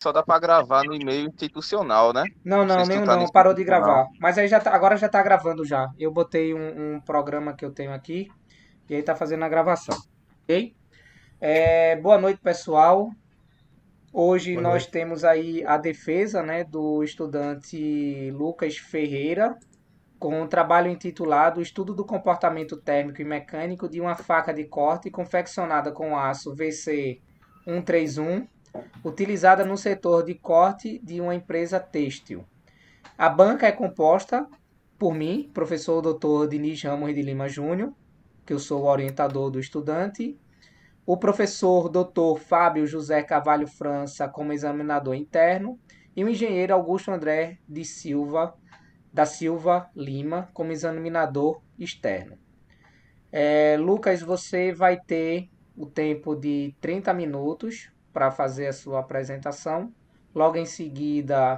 só dá para gravar no e-mail institucional, né? Não, Não sei não, se tu nenhum tá no não, parou de institucional. gravar. Mas aí já tá, agora já tá gravando já. Eu botei um programa que eu tenho aqui e aí tá fazendo a gravação. Ok? Boa noite, pessoal. Hoje Boa nós noite. temos aí a defesa, né, do estudante Lucas Ferreira, com um trabalho intitulado Estudo do comportamento térmico e mecânico de uma faca de corte confeccionada com aço VC 131, utilizada no setor de corte de uma empresa têxtil. A banca é composta por mim, professor Dr. Diniz Ramos de Lima Júnior, que eu sou o orientador do estudante, o professor Dr. Fábio José Carvalho França como examinador interno e o engenheiro Augusto André de Silva da Silva Lima como examinador externo. Lucas, você vai ter o tempo de 30 minutos para fazer a sua apresentação. Logo em seguida,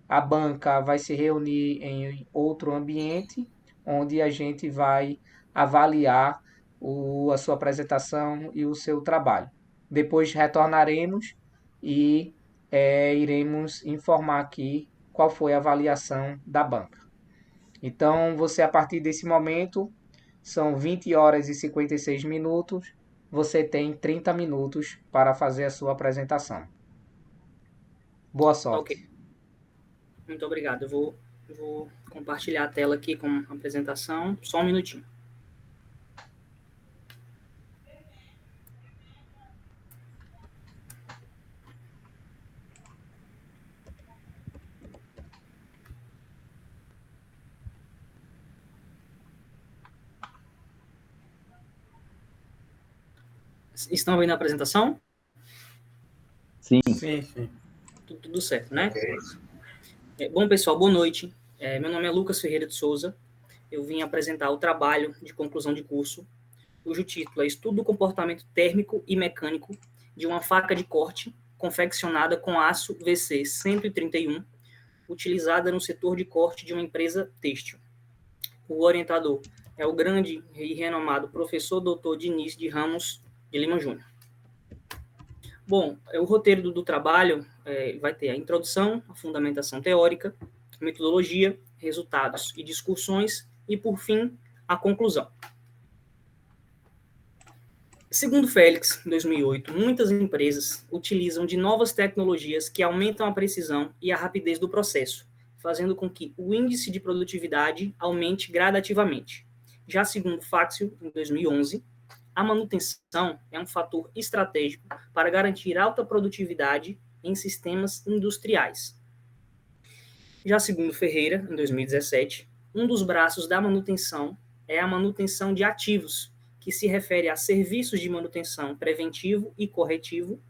a banca vai se reunir em outro ambiente, onde a gente vai avaliar a sua apresentação e o seu trabalho. Depois retornaremos e iremos informar aqui qual foi a avaliação da banca. Então, você, a partir desse momento, são 20 horas e 56 minutos, você tem 30 minutos para fazer a sua apresentação. Boa Tá ok. sorte. Muito obrigado. Eu vou compartilhar a tela aqui com a apresentação. Só um minutinho. Estão vendo a apresentação? Sim. Sim, sim. Tudo certo, né? Ok. Bom, pessoal, boa noite. Meu nome é Lucas Ferreira de Souza. Eu vim apresentar o trabalho de conclusão de curso, cujo título é Estudo do comportamento térmico e mecânico de uma faca de corte confeccionada com aço VC 131, utilizada no setor de corte de uma empresa têxtil. O orientador é o grande e renomado professor Dr. Diniz de Ramos de Lima Júnior. Bom, o roteiro do trabalho vai ter a introdução, a fundamentação teórica, metodologia, resultados e discussões e, por fim, a conclusão. Segundo Félix, em 2008, muitas empresas utilizam de novas tecnologias que aumentam a precisão e a rapidez do processo, fazendo com que o índice de produtividade aumente gradativamente. Já segundo Faxio, em 2011, a manutenção é um fator estratégico para garantir alta produtividade em sistemas industriais. Já segundo Ferreira, em 2017, um dos braços da manutenção é a manutenção de ativos, que se refere a serviços de manutenção preventivo e corretivo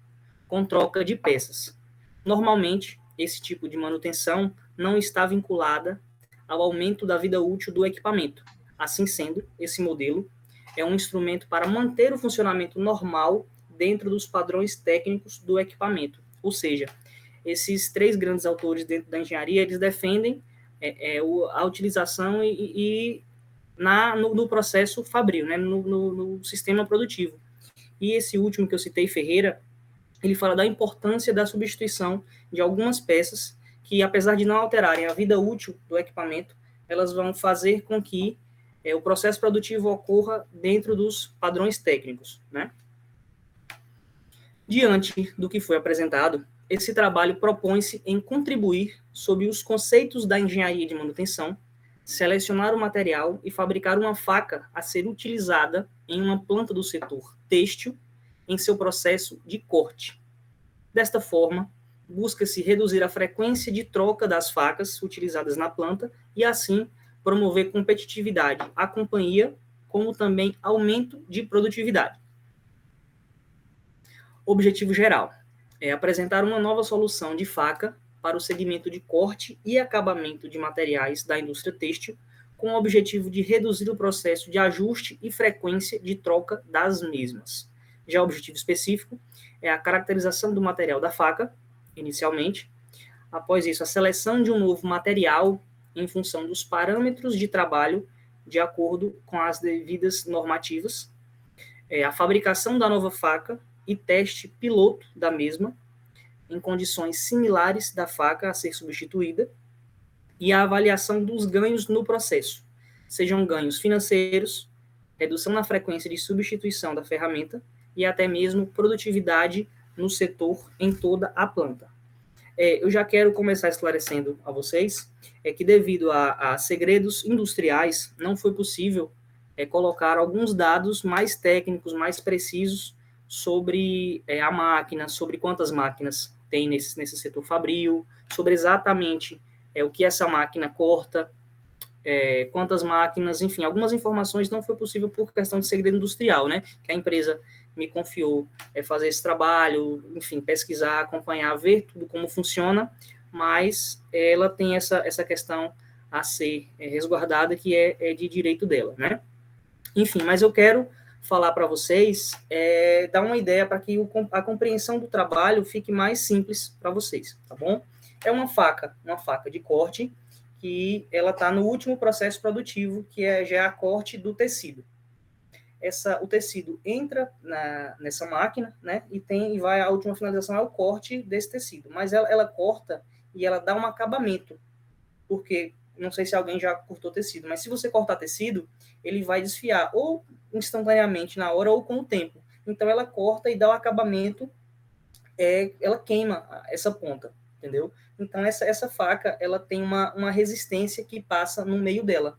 com troca de peças. Normalmente, esse tipo de manutenção não está vinculada ao aumento da vida útil do equipamento. Assim sendo, esse modelo é um instrumento para manter o funcionamento normal dentro dos padrões técnicos do equipamento. Ou seja, esses três grandes autores dentro da engenharia, eles defendem a utilização no processo fabril, né, no sistema produtivo. E esse último que eu citei, Ferreira, ele fala da importância da substituição de algumas peças que, apesar de não alterarem a vida útil do equipamento, elas vão fazer com que o processo produtivo ocorra dentro dos padrões técnicos, né? Diante do que foi apresentado, esse trabalho propõe-se em contribuir sobre os conceitos da engenharia de manutenção, selecionar o material e fabricar uma faca a ser utilizada em uma planta do setor têxtil em seu processo de corte. Desta forma, busca-se reduzir a frequência de troca das facas utilizadas na planta e, assim, promover competitividade à companhia, como também aumento de produtividade. Objetivo geral é apresentar uma nova solução de faca para o segmento de corte e acabamento de materiais da indústria têxtil, com o objetivo de reduzir o processo de ajuste e frequência de troca das mesmas. Já o objetivo específico é a caracterização do material da faca, inicialmente. Após isso, a seleção de um novo material em função dos parâmetros de trabalho de acordo com as devidas normativas. A fabricação da nova faca e teste piloto da mesma, em condições similares da faca a ser substituída e a avaliação dos ganhos no processo, sejam ganhos financeiros, redução na frequência de substituição da ferramenta e até mesmo produtividade no setor em toda a planta. Eu já quero começar esclarecendo a vocês que devido a segredos industriais não foi possível colocar alguns dados mais técnicos, mais precisos sobre a máquina, sobre quantas máquinas tem nesse setor fabril, sobre exatamente o que essa máquina corta, quantas máquinas, enfim, algumas informações não foi possível por questão de segredo industrial, né? Que a empresa me confiou fazer esse trabalho, enfim, pesquisar, acompanhar, ver tudo como funciona, mas ela tem essa questão a ser resguardada, que é de direito dela, né? Enfim, mas eu quero falar para vocês, dar uma ideia para que a compreensão do trabalho fique mais simples para vocês, tá bom? É uma faca de corte, que ela está no último processo produtivo, que já é a corte do tecido. O tecido entra nessa máquina, né, e vai a última finalização é o corte desse tecido, mas ela corta e ela dá um acabamento, porque não sei se alguém já cortou tecido, mas se você cortar tecido, ele vai desfiar ou instantaneamente na hora ou com o tempo. Então ela corta e dá o acabamento, ela queima essa ponta, entendeu? Então essa faca ela tem uma resistência que passa no meio dela,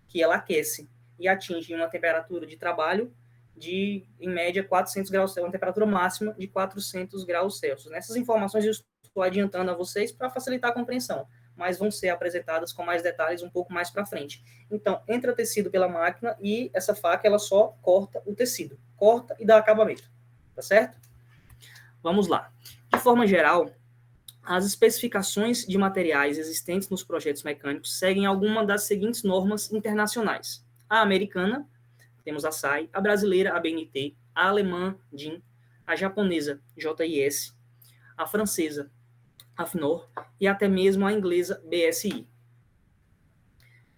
que ela aquece e atinge uma temperatura de trabalho de, em média, 400 graus Celsius, uma temperatura máxima de 400 graus Celsius. Nessas informações eu estou adiantando a vocês para facilitar a compreensão, mas vão ser apresentadas com mais detalhes um pouco mais para frente. Então, entra tecido pela máquina e essa faca ela só corta o tecido, corta e dá acabamento, tá certo? Vamos lá. De forma geral, as especificações de materiais existentes nos projetos mecânicos seguem alguma das seguintes normas internacionais. A americana, temos a SAI, a brasileira, a BNT, a alemã, DIN, a japonesa, JIS, a francesa, a FNOR, e até mesmo a inglesa, BSI.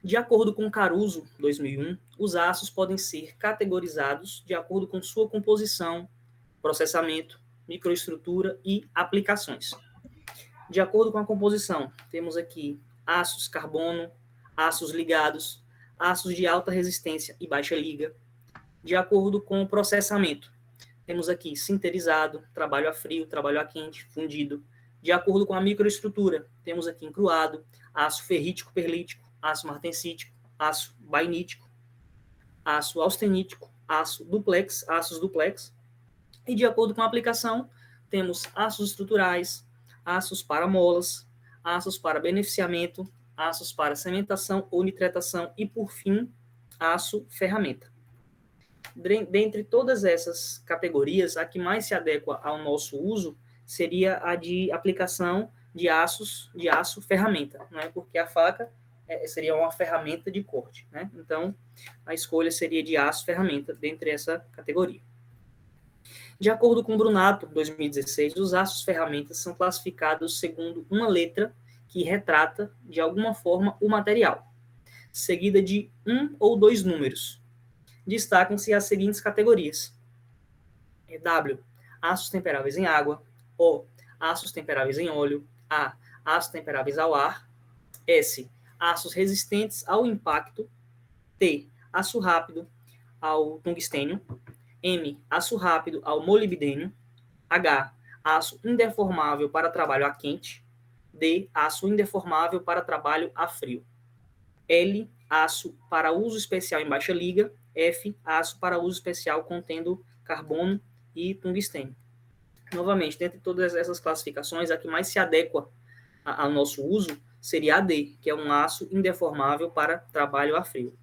De acordo com Caruso, 2001, os aços podem ser categorizados de acordo com sua composição, processamento, microestrutura e aplicações. De acordo com a composição, temos aqui aços carbono, aços ligados, aços de alta resistência e baixa liga. De acordo com o processamento, temos aqui sinterizado, trabalho a frio, trabalho a quente, fundido. De acordo com a microestrutura, temos aqui encruado, aço ferrítico-perlítico, aço martensítico, aço bainítico, aço austenítico, aços duplex. E de acordo com a aplicação, temos aços estruturais, aços para molas, aços para beneficiamento, aços para cementação ou nitratação e, por fim, aço ferramenta. Dentre todas essas categorias, a que mais se adequa ao nosso uso seria a de aplicação de aço ferramenta, né? Porque a faca seria uma ferramenta de corte, né? Então, a escolha seria de aço ferramenta dentre essa categoria. De acordo com Brunato, 2016, os aços ferramentas são classificados segundo uma letra que retrata, de alguma forma, o material, seguida de um ou dois números. Destacam-se as seguintes categorias. W, aços temperáveis em água. O, aços temperáveis em óleo. A, aços temperáveis ao ar. S, aços resistentes ao impacto. T, aço rápido ao tungstênio. M, aço rápido ao molibdênio. H, aço indeformável para trabalho a quente. D, aço indeformável para trabalho a frio. L, aço para uso especial em baixa liga. F, aço para uso especial contendo carbono e tungstênio. Novamente, dentre todas essas classificações, a que mais se adequa ao nosso uso seria a D, que é um aço indeformável para trabalho a frio.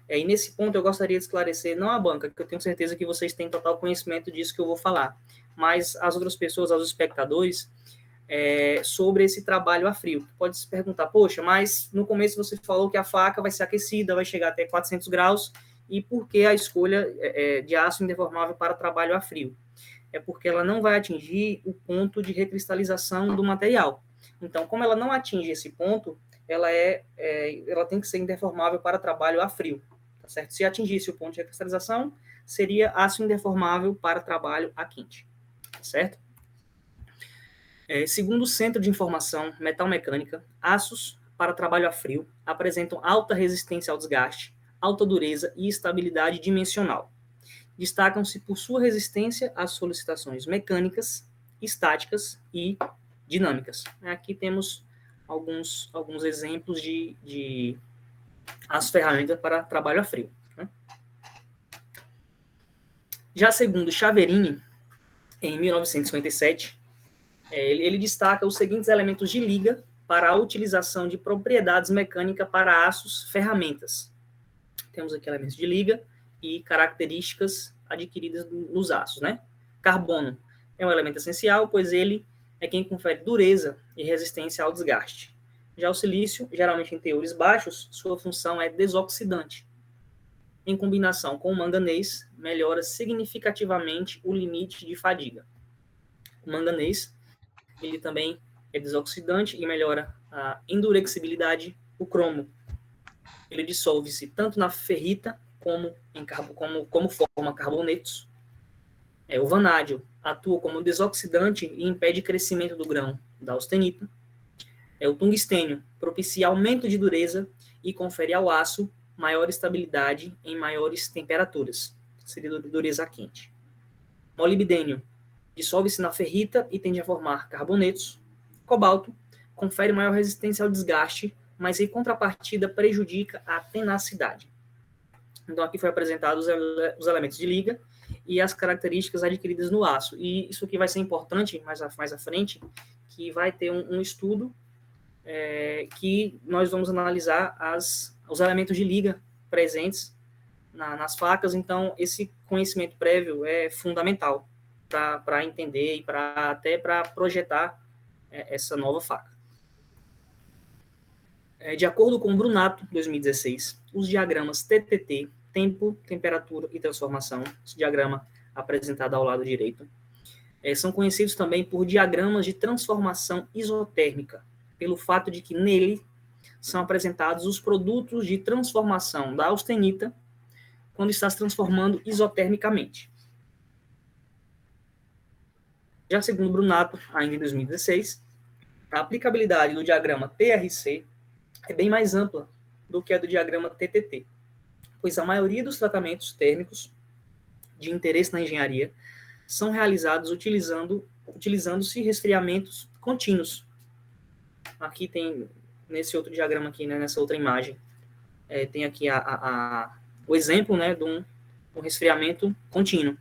E nesse ponto eu gostaria de esclarecer, não a banca, que eu tenho certeza que vocês têm total conhecimento disso que eu vou falar, mas as outras pessoas, aos espectadores, sobre esse trabalho a frio. Pode se perguntar, poxa, mas no começo você falou que a faca vai ser aquecida, vai chegar até 400 graus, e por que a escolha de aço indeformável para trabalho a frio? É porque ela não vai atingir o ponto de recristalização do material. Então, como ela não atinge esse ponto, ela tem que ser indeformável para trabalho a frio. Tá certo? Se atingisse o ponto de recristalização, seria aço indeformável para trabalho a quente. Tá certo? Segundo o Centro de Informação Metalmecânica, aços para trabalho a frio apresentam alta resistência ao desgaste, alta dureza e estabilidade dimensional. Destacam-se por sua resistência às solicitações mecânicas, estáticas e dinâmicas. Aqui temos alguns exemplos de as ferramentas para trabalho a frio. Já segundo Chaverini, em 1957, ele destaca os seguintes elementos de liga para a utilização de propriedades mecânicas para aços ferramentas. Temos aqui elementos de liga e características adquiridas nos aços, né? Carbono é um elemento essencial, pois ele é quem confere dureza e resistência ao desgaste. Já o silício, geralmente em teores baixos, sua função é desoxidante. Em combinação com o manganês, melhora significativamente o limite de fadiga. O manganês, ele também é desoxidante e melhora a endurexibilidade. O cromo, ele dissolve-se tanto na ferrita como forma carbonetos. O vanádio atua como desoxidante e impede crescimento do grão da austenita. O tungstênio propicia aumento de dureza e confere ao aço maior estabilidade em maiores temperaturas, seria dureza quente. Molibdênio dissolve-se na ferrita e tende a formar carbonetos. Cobalto confere maior resistência ao desgaste, mas em contrapartida prejudica a tenacidade. Então aqui foi apresentado os elementos de liga e as características adquiridas no aço. E isso aqui vai ser importante mais à frente, que vai ter um estudo que nós vamos analisar os elementos de liga presentes nas facas. Então esse conhecimento prévio é fundamental para entender e até para projetar essa nova faca. De acordo com o Brunato, 2016, os diagramas TTT, tempo, temperatura e transformação, esse diagrama apresentado ao lado direito, são conhecidos também por diagramas de transformação isotérmica, pelo fato de que nele são apresentados os produtos de transformação da austenita quando está se transformando isotermicamente. Já segundo Brunato, ainda em 2016, a aplicabilidade do diagrama TRC é bem mais ampla do que a do diagrama TTT, pois a maioria dos tratamentos térmicos de interesse na engenharia são realizados utilizando-se resfriamentos contínuos. Aqui tem, nesse outro diagrama aqui, né, nessa outra imagem, tem aqui o exemplo, né, de um resfriamento contínuo.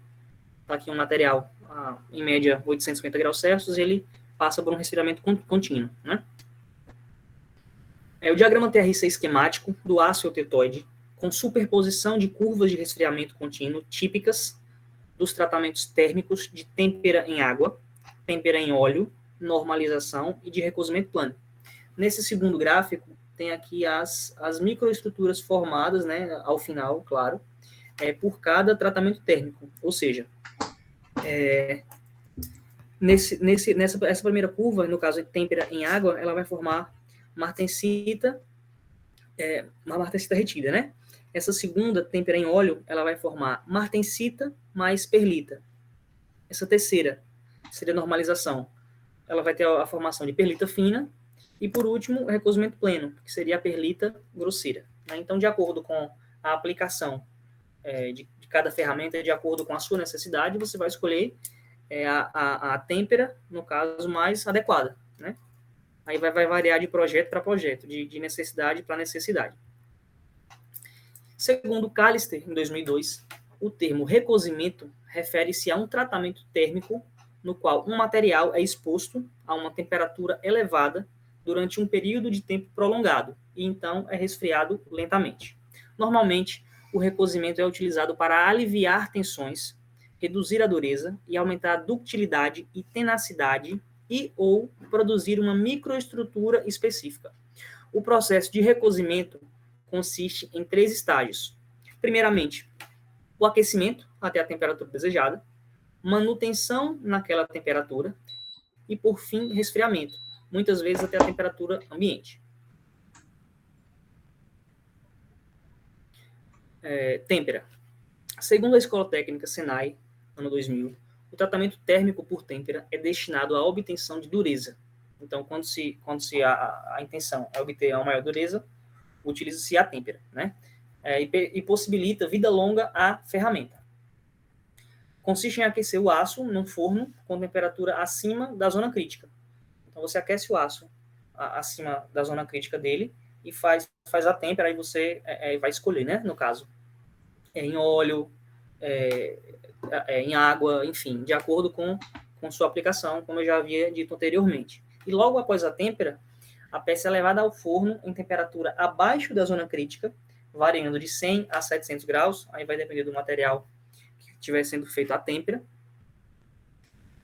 Está aqui um material, em média 850 graus Celsius, ele passa por um resfriamento contínuo, né? O diagrama TRC esquemático do aço eutetoide, com superposição de curvas de resfriamento contínuo típicas dos tratamentos térmicos de têmpera em água, têmpera em óleo, normalização e de recozimento plano. Nesse segundo gráfico, tem aqui as microestruturas formadas, né, ao final, claro, por cada tratamento térmico. Ou seja, essa primeira curva, no caso de têmpera em água, ela vai formar martensita, uma martensita retida, né? Essa segunda, têmpera em óleo, ela vai formar martensita mais perlita. Essa terceira seria normalização. Ela vai ter a formação de perlita fina. E, por último, o recozimento pleno, que seria a perlita grosseira. Então, de acordo com a aplicação de cada ferramenta, de acordo com a sua necessidade, você vai escolher a têmpera, no caso, mais adequada, né? Aí vai variar de projeto para projeto, de necessidade para necessidade. Segundo Callister, em 2002, o termo recozimento refere-se a um tratamento térmico no qual um material é exposto a uma temperatura elevada durante um período de tempo prolongado e então é resfriado lentamente. Normalmente, o recozimento é utilizado para aliviar tensões, reduzir a dureza e aumentar a ductilidade e tenacidade e ou produzir uma microestrutura específica. O processo de recozimento consiste em 3 estágios. Primeiramente, o aquecimento até a temperatura desejada, manutenção naquela temperatura e, por fim, resfriamento, muitas vezes até a temperatura ambiente. Têmpera. Segundo a Escola Técnica Senai, ano 2000, O tratamento térmico por têmpera é destinado à obtenção de dureza. Então, quando a intenção é obter uma maior dureza, utiliza-se a têmpera, né? E possibilita vida longa à ferramenta. Consiste em aquecer o aço num forno com temperatura acima da zona crítica. Então, você aquece o aço acima da zona crítica dele e faz a têmpera, aí você vai escolher, né? No caso, em óleo, em água, enfim, de acordo com sua aplicação, como eu já havia dito anteriormente. E logo após a têmpera, a peça é levada ao forno em temperatura abaixo da zona crítica, variando de 100 a 700 graus, aí vai depender do material que estiver sendo feito a têmpera.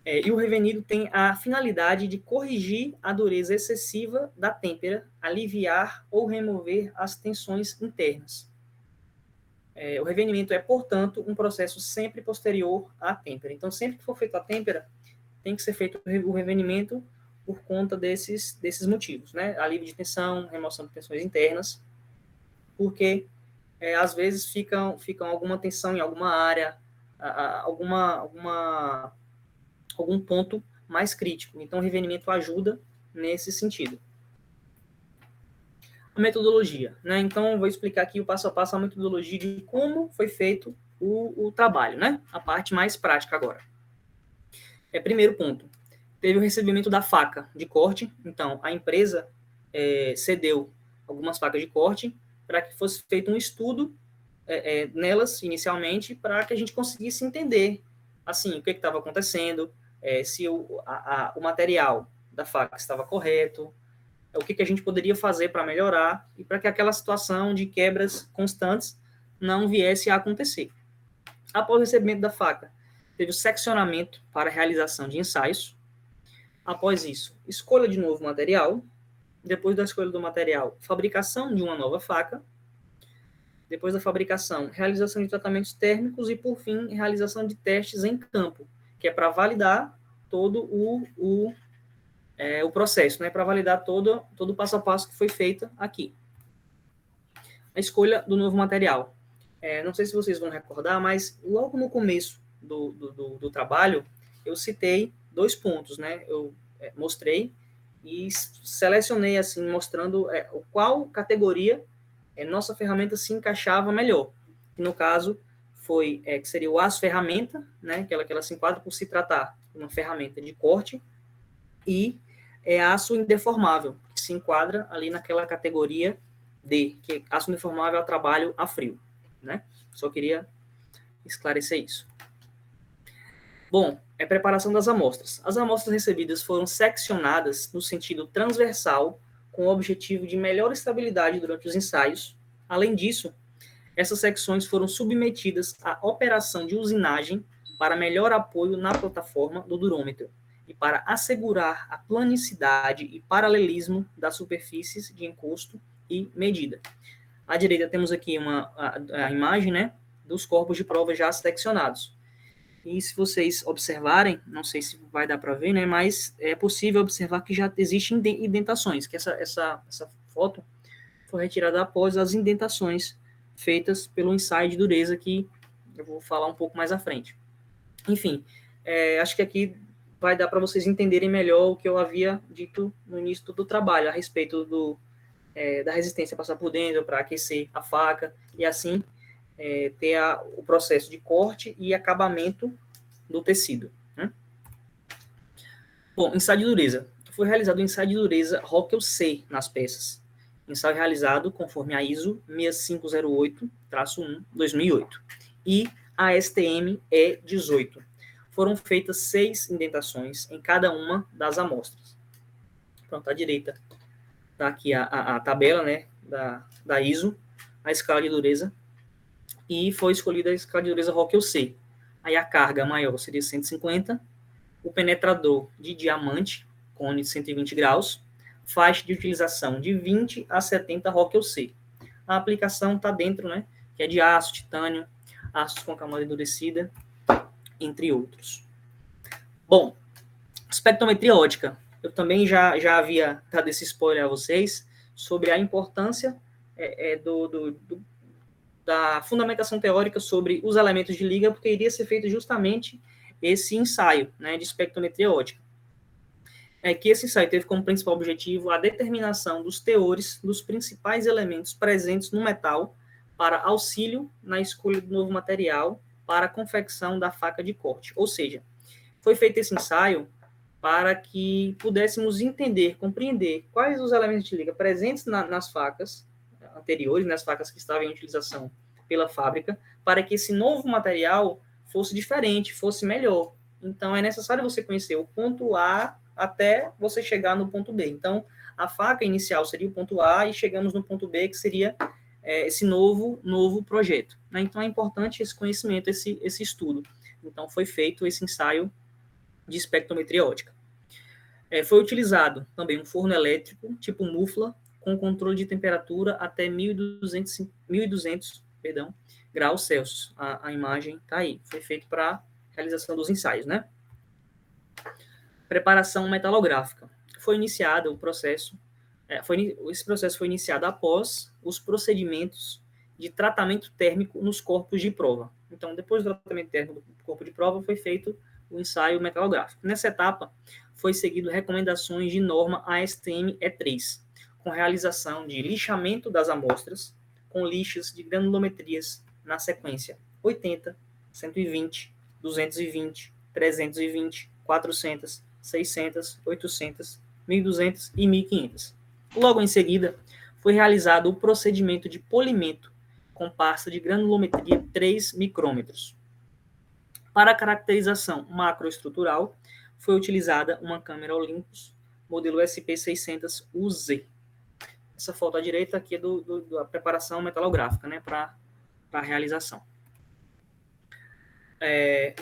E o revenido tem a finalidade de corrigir a dureza excessiva da têmpera, aliviar ou remover as tensões internas. O revenimento é, portanto, um processo sempre posterior à têmpera. Então, sempre que for feito a têmpera, tem que ser feito o revenimento por conta desses motivos, né? Alívio de tensão, remoção de tensões internas, porque às vezes fica alguma tensão em alguma área, algum ponto mais crítico. Então, o revenimento ajuda nesse sentido. A metodologia, né? Então, vou explicar aqui o passo a passo a metodologia de como foi feito o trabalho, né? A parte mais prática agora. Primeiro ponto, teve o recebimento da faca de corte. Então, a empresa cedeu algumas facas de corte para que fosse feito um estudo nelas, inicialmente, para que a gente conseguisse entender, assim, o que estava acontecendo, se o material da faca estava correto, o que a gente poderia fazer para melhorar e para que aquela situação de quebras constantes não viesse a acontecer. Após o recebimento da faca, teve o seccionamento para a realização de ensaios. Após isso, escolha de novo material. Depois da escolha do material, fabricação de uma nova faca. Depois da fabricação, realização de tratamentos térmicos e, por fim, realização de testes em campo, que é para validar todo o processo, né? Para validar todo o passo a passo que foi feito aqui. A escolha do novo material. Não sei se vocês vão recordar, mas logo no começo do trabalho, eu citei 2 pontos, né? Eu mostrei e selecionei, assim, mostrando qual categoria nossa ferramenta se encaixava melhor. No caso, que seria o aço ferramenta, né? Que ela se enquadra por se tratar de uma ferramenta de corte, e aço indeformável, que se enquadra ali naquela categoria D, que aço indeformável é o trabalho a frio, né? Só queria esclarecer isso. Bom, preparação das amostras. As amostras recebidas foram seccionadas no sentido transversal, com o objetivo de melhor estabilidade durante os ensaios. Além disso, essas secções foram submetidas à operação de usinagem para melhor apoio na plataforma do durômetro e para assegurar a planicidade e paralelismo das superfícies de encosto e medida. À direita temos aqui a imagem, né, dos corpos de prova já seccionados. E se vocês observarem, não sei se vai dar para ver, né, mas é possível observar que já existem indentações, que essa foto foi retirada após as indentações feitas pelo ensaio de dureza, que eu vou falar um pouco mais à frente. Enfim, acho que aqui vai dar para vocês entenderem melhor o que eu havia dito no início do trabalho, a respeito da resistência passar por dentro para aquecer a faca, e assim ter o processo de corte e acabamento do tecido, né? Bom, ensaio de dureza. Foi realizado o ensaio de dureza Rockwell C nas peças. Ensaio realizado conforme a ISO 6508-1-2008 e a STM E18. Foram feitas 6 indentações em cada uma das amostras. Pronto, à direita está aqui a tabela, né, da ISO, a escala de dureza, e foi escolhida a escala de dureza Rockwell C. Aí a carga maior seria 150, o penetrador de diamante, cone de 120 graus, faixa de utilização de 20 a 70 Rockwell C. A aplicação está dentro, né, que é de aço, titânio, aço com camada endurecida, entre outros. Bom, espectrometria ótica. Eu também já havia dado esse spoiler a vocês sobre a importância da fundamentação teórica sobre os elementos de liga, porque iria ser feito justamente esse ensaio, né, de espectrometria ótica. Que esse ensaio teve como principal objetivo a determinação dos teores dos principais elementos presentes no metal para auxílio na escolha do novo material para a confecção da faca de corte. Ou seja, foi feito esse ensaio para que pudéssemos entender, compreender quais os elementos de liga presentes nas facas anteriores, nas facas que estavam em utilização pela fábrica, para que esse novo material fosse diferente, fosse melhor. Então, é necessário você conhecer o ponto A até você chegar no ponto B. Então, a faca inicial seria o ponto A e chegamos no ponto B, que seria esse novo projeto. Né? Então, é importante esse conhecimento, esse estudo. Então, foi feito esse ensaio de espectrometria ótica. Foi utilizado também um forno elétrico, tipo mufla, com controle de temperatura até 1.200 graus Celsius. A imagem está aí. Foi feito para a realização dos ensaios, né? Preparação metalográfica. Foi iniciado o processo. Esse processo foi iniciado após os procedimentos de tratamento térmico nos corpos de prova. Então, depois do tratamento térmico do corpo de prova, foi feito o ensaio metalográfico. Nessa etapa, foi seguido recomendações de norma ASTM E3, com realização de lixamento das amostras com lixas de granulometrias na sequência 80, 120, 220, 320, 400, 600, 800, 1.200 e 1.500. Logo em seguida, foi realizado o procedimento de polimento com pasta de granulometria 3 micrômetros. Para a caracterização macroestrutural, foi utilizada uma câmera Olympus, modelo SP600UZ. Essa foto à direita aqui é da preparação metalográfica, né, para a realização.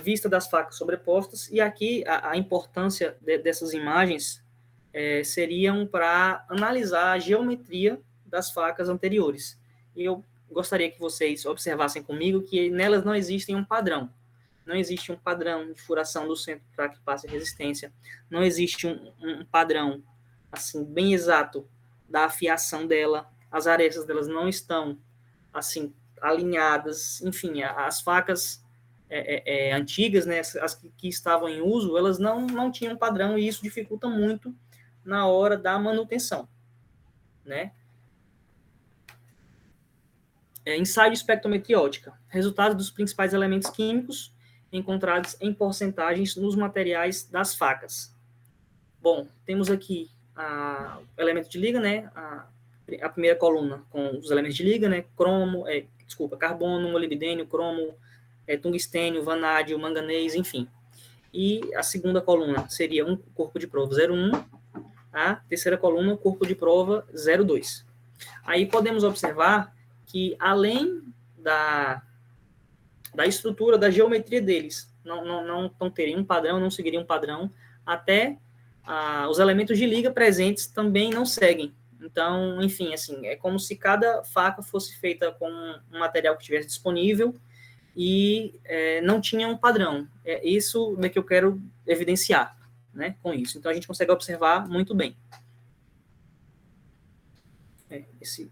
Vista das facas sobrepostas, e aqui a importância dessas imagens seriam para analisar a geometria das facas anteriores. E eu gostaria que vocês observassem comigo que nelas não existe um padrão. Não existe um padrão de furação do centro para que passe resistência. Não existe um padrão assim bem exato da afiação dela. As arestas delas não estão assim alinhadas. Enfim, as facas antigas, né, as que estavam em uso, elas não tinham padrão, e isso dificulta muito na hora da manutenção, né? Ensaio de espectrometria ótica. Resultados dos principais elementos químicos encontrados em porcentagens nos materiais das facas. Bom, temos aqui o elemento de liga, né? A primeira coluna com os elementos de liga, né? Carbono, molibdênio, cromo, tungstênio, vanádio, manganês, enfim. E a segunda coluna seria um corpo de prova 01, a terceira coluna, corpo de prova 02. Aí podemos observar que, além da estrutura, da geometria deles, não teriam um padrão, não seguiriam um padrão, até os elementos de liga presentes também não seguem. Então, enfim, assim, é como se cada faca fosse feita com um material que estivesse disponível e não tinha um padrão. Isso é que eu quero evidenciar, né, com isso. Então, a gente consegue observar muito bem. Esse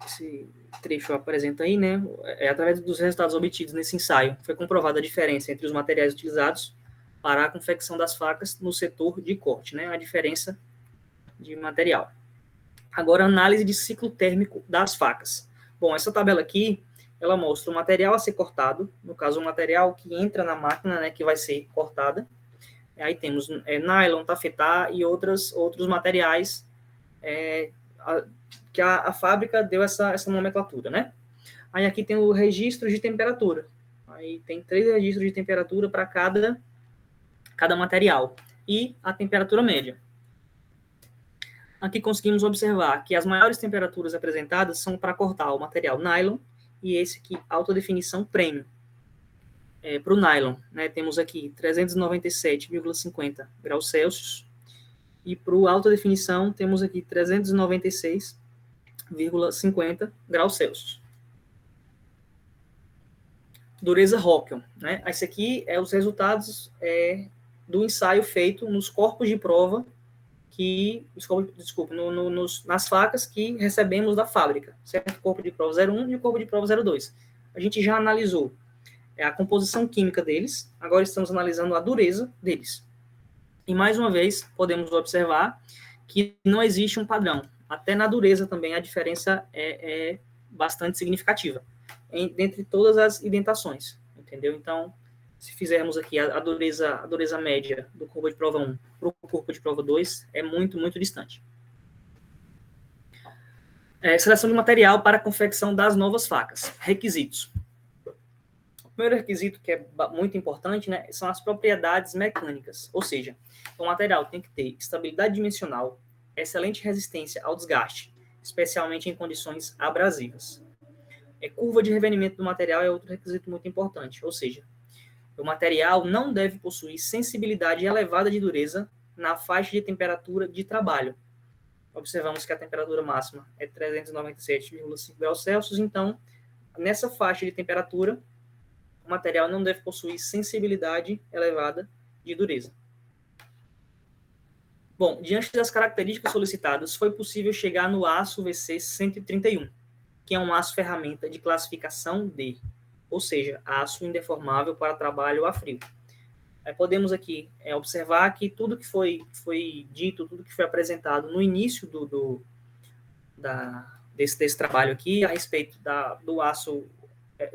trecho apresenta aí, né, através dos resultados obtidos nesse ensaio, foi comprovada a diferença entre os materiais utilizados para a confecção das facas no setor de corte, né, a diferença de material. Agora, análise de ciclo térmico das facas. Bom, essa tabela aqui, ela mostra o material a ser cortado, no caso, o material que entra na máquina, né, que vai ser cortada. Aí temos nylon, tafetá e outros materiais que a fábrica deu essa nomenclatura, né? Aí aqui tem o registro de temperatura. Aí tem 3 registros de temperatura para cada material. E a temperatura média. Aqui conseguimos observar que as maiores temperaturas apresentadas são para cortar o material nylon, e esse aqui, alta definição premium. Para o nylon, né, temos aqui 397,50 graus Celsius, e para o alta definição temos aqui 396,50 graus Celsius. Dureza Rockwell, né? Esse aqui é os resultados do ensaio feito nos corpos de prova nas facas que recebemos da fábrica, certo? Corpo de prova 01 e o corpo de prova 02. A gente já analisou é a composição química deles, agora estamos analisando a dureza deles. E, mais uma vez, podemos observar que não existe um padrão. Até na dureza também a diferença é bastante significativa dentre todas as indentações, entendeu? Então, se fizermos aqui a dureza média do corpo de prova 1 para o corpo de prova 2, é muito, muito distante. Seleção de material para a confecção das novas facas. Requisitos. O primeiro requisito, que é muito importante, né, são as propriedades mecânicas, ou seja, o material tem que ter estabilidade dimensional, excelente resistência ao desgaste, especialmente em condições abrasivas. Curva de revenimento do material é outro requisito muito importante, ou seja, o material não deve possuir sensibilidade elevada de dureza na faixa de temperatura de trabalho. Observamos que a temperatura máxima é 397,5 graus Celsius, então, nessa faixa de temperatura, o material não deve possuir sensibilidade elevada de dureza. Bom, diante das características solicitadas, foi possível chegar no aço VC 131, que é um aço ferramenta de classificação D, ou seja, aço indeformável para trabalho a frio. Podemos aqui observar que tudo que foi dito, tudo que foi apresentado no início desse trabalho aqui, a respeito do aço,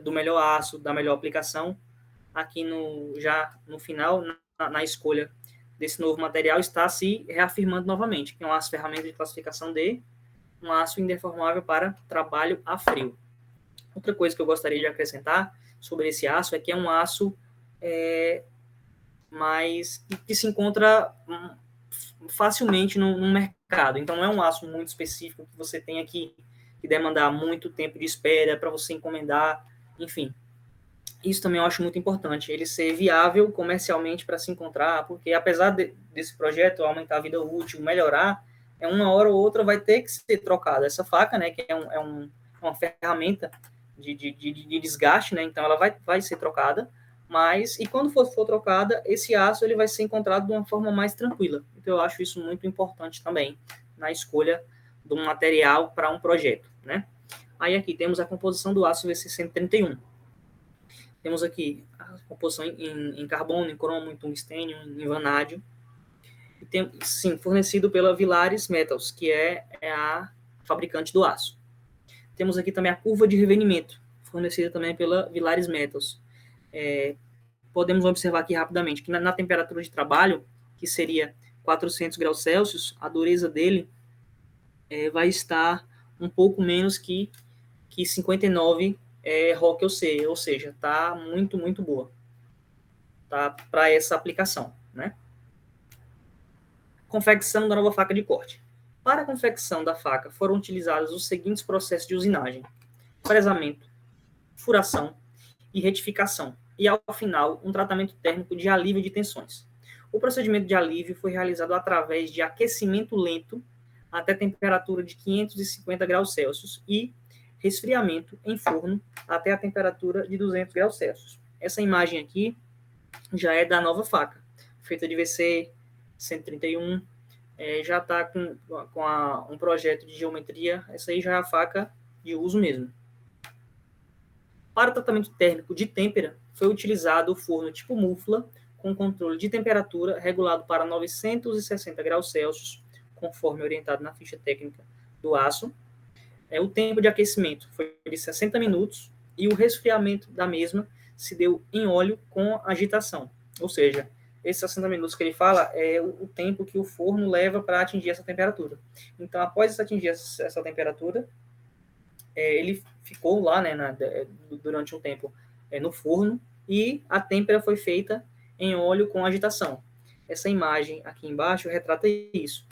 do melhor aço, da melhor aplicação, aqui já no final, na escolha desse novo material, está se reafirmando novamente, que é um aço ferramenta de classificação D, um aço indeformável para trabalho a frio. Outra coisa que eu gostaria de acrescentar sobre esse aço é que é um aço que se encontra facilmente no mercado. Então, não é um aço muito específico que você tenha que demandar muito tempo de espera para você encomendar, enfim. Isso também eu acho muito importante, ele ser viável comercialmente para se encontrar, porque apesar desse projeto aumentar a vida útil, melhorar, uma hora ou outra vai ter que ser trocada. Essa faca, né, que é uma ferramenta de desgaste, né, então ela vai ser trocada, e quando for trocada, esse aço ele vai ser encontrado de uma forma mais tranquila. Então eu acho isso muito importante também na escolha do material para um projeto, né. Aí aqui temos a composição do aço VC 131. Temos aqui a composição em carbono, em cromo, em tungstênio, em vanádio. Sim, fornecido pela Villares Metals, que é a fabricante do aço. Temos aqui também a curva de revenimento, fornecida também pela Villares Metals. Podemos observar aqui rapidamente que na temperatura de trabalho, que seria 400 graus Celsius, a dureza dele vai estar um pouco menos que 59 Rockwell C, ou seja, está muito, muito boa, tá, para essa aplicação, né? Confecção da nova faca de corte. Para a confecção da faca foram utilizados os seguintes processos de usinagem: fresamento, furação e retificação, e ao final um tratamento térmico de alívio de tensões. O procedimento de alívio foi realizado através de aquecimento lento até temperatura de 550 graus Celsius e resfriamento em forno até a temperatura de 200 graus Celsius. Essa imagem aqui já é da nova faca, feita de VC 131, já está com um projeto de geometria. Essa aí já é a faca de uso mesmo. Para o tratamento térmico de têmpera, foi utilizado o forno tipo mufla, com controle de temperatura regulado para 960 graus Celsius, conforme orientado na ficha técnica do aço. O tempo de aquecimento foi de 60 minutos e o resfriamento da mesma se deu em óleo com agitação. Ou seja, esses 60 minutos que ele fala é o tempo que o forno leva para atingir essa temperatura. Então, após atingir essa temperatura, ele ficou lá, né, durante um tempo no forno, e a têmpera foi feita em óleo com agitação. Essa imagem aqui embaixo retrata isso.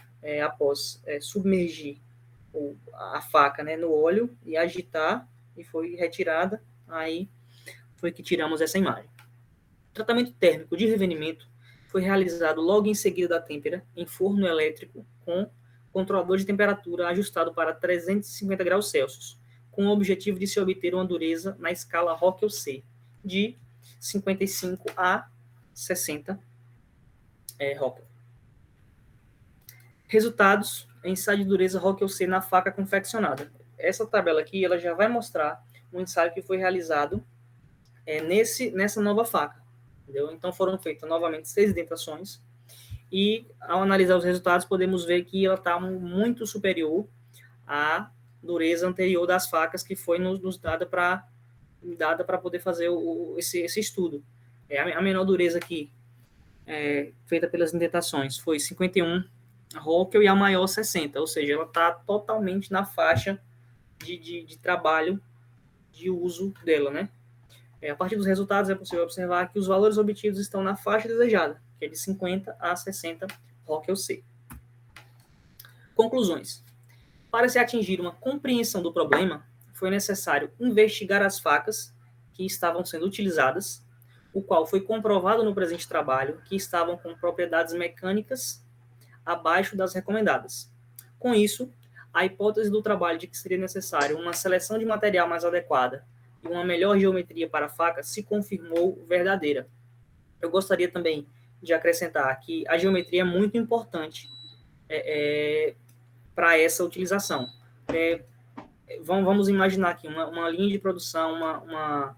Após submergir a faca, né, no óleo e agitar, e foi retirada, aí foi que tiramos essa imagem. O tratamento térmico de revenimento foi realizado logo em seguida da têmpera, em forno elétrico, com controlador de temperatura ajustado para 350 graus Celsius, com o objetivo de se obter uma dureza na escala Rockwell C, de 55 a 60 Rockwell. Resultados: ensaio de dureza Rockwell C na faca confeccionada. Essa tabela aqui ela já vai mostrar um ensaio que foi realizado nessa nova faca, entendeu? Então foram feitas novamente 6 indentações e ao analisar os resultados podemos ver que ela está muito superior à dureza anterior das facas que foi nos dada para poder fazer esse estudo. A menor dureza aqui feita pelas indentações foi 51 Rockwell e a maior 60, ou seja, ela está totalmente na faixa de trabalho de uso dela, né? A partir dos resultados é possível observar que os valores obtidos estão na faixa desejada, que é de 50 a 60 Rockwell C. Conclusões. Para se atingir uma compreensão do problema, foi necessário investigar as facas que estavam sendo utilizadas, o qual foi comprovado no presente trabalho que estavam com propriedades mecânicas abaixo das recomendadas. Com isso, a hipótese do trabalho de que seria necessário uma seleção de material mais adequada e uma melhor geometria para a faca se confirmou verdadeira. Eu gostaria também de acrescentar que a geometria é muito importante para essa utilização. Vamos imaginar aqui uma linha de produção, uma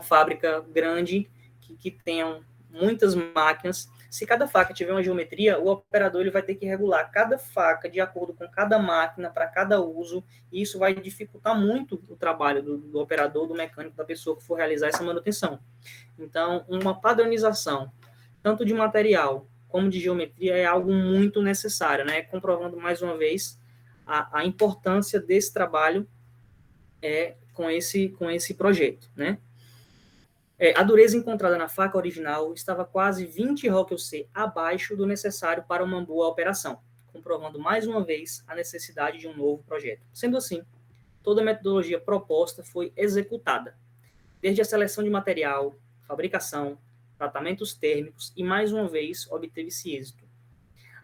fábrica grande que tenham muitas máquinas. Se cada faca tiver uma geometria, o operador ele vai ter que regular cada faca de acordo com cada máquina, para cada uso, e isso vai dificultar muito o trabalho do operador, do mecânico, da pessoa que for realizar essa manutenção. Então, uma padronização, tanto de material como de geometria, é algo muito necessário, né? Comprovando mais uma vez a importância desse trabalho com esse projeto, né? A dureza encontrada na faca original estava quase 20 Rockwell C abaixo do necessário para uma boa operação, comprovando mais uma vez a necessidade de um novo projeto. Sendo assim, toda a metodologia proposta foi executada, desde a seleção de material, fabricação, tratamentos térmicos e, mais uma vez, obteve-se êxito.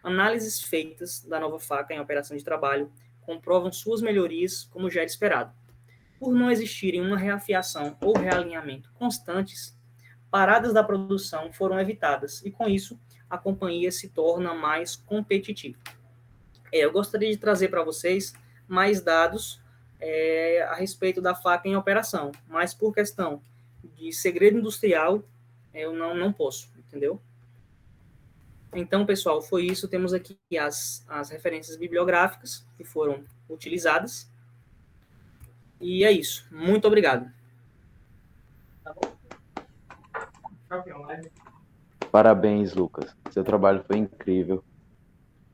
Análises feitas da nova faca em operação de trabalho comprovam suas melhorias, como já era esperado. Por não existirem uma reafiação ou realinhamento constantes, paradas da produção foram evitadas e, com isso, a companhia se torna mais competitiva. Eu gostaria de trazer para vocês mais dados a respeito da faca em operação, mas por questão de segredo industrial, eu não posso, entendeu? Então, pessoal, foi isso. Temos aqui as referências bibliográficas que foram utilizadas. E é isso. Muito obrigado. Parabéns, Lucas. Seu trabalho foi incrível.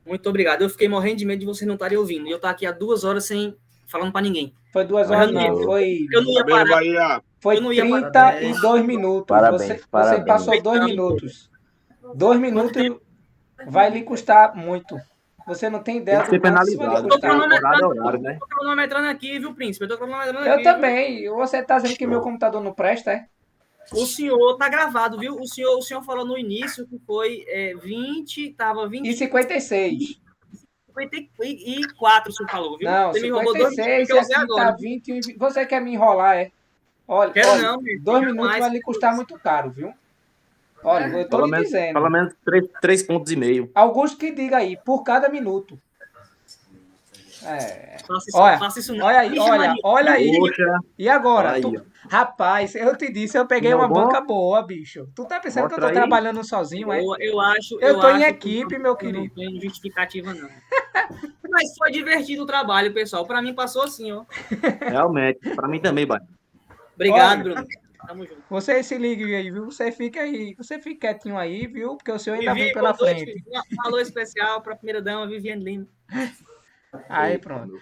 Muito obrigado. Eu fiquei morrendo de medo de vocês não estarem ouvindo. E eu estar aqui há 2 horas falando para ninguém. Foi 2 horas, não. Foi Eu não ia parar. Bahia. Foi Eu não ia parar. 32 minutos. Parabéns, Você parabéns. passou 2 minutos. 2 minutos vai lhe custar muito. Você não tem ideia Tem que ser do quanto isso vai lhe penalizado. custar. Tô cronometrando aqui, viu, príncipe? Eu tô cronometrando Eu aqui. também. Você tá dizendo que meu computador não presta, é? O senhor tá gravado, viu? O senhor falou no início que foi 20, tava 20 E 56. 54, o senhor falou, viu? Não, Você me roubou 2 minutos 56 que eu e usei aqui agora. tá 21. Você quer me enrolar, é? Olha, Quero não, meu 2 filho, minutos jamais. vai lhe custar muito caro, viu? Olha, eu tô lhe dizendo. Pelo menos 3 pontos e meio. Augusto que diga aí, por cada minuto. Faça isso não. Olha aí, Vixe, Maria. olha aí. Poxa, E agora? aí, Tu- ó. Rapaz, eu te disse, eu peguei Não, uma bom. banca boa, bicho. Tu tá pensando que eu tô Mostra aí. trabalhando sozinho, é? Eu acho. Eu tô em acho equipe, que meu eu querido. Não tenho justificativa, não. Mas foi divertido o trabalho, pessoal. Pra mim passou assim, ó. Realmente. Pra mim também, Bahia. Obrigado, Olha. Bruno. Tamo junto. Você se ligue aí, viu? Você fica aí, você fica quietinho aí, viu? Porque o senhor ainda Vivi, vem pela boa noite. frente. Um alô especial pra primeira-dama, Viviane Lima. Aí, pronto.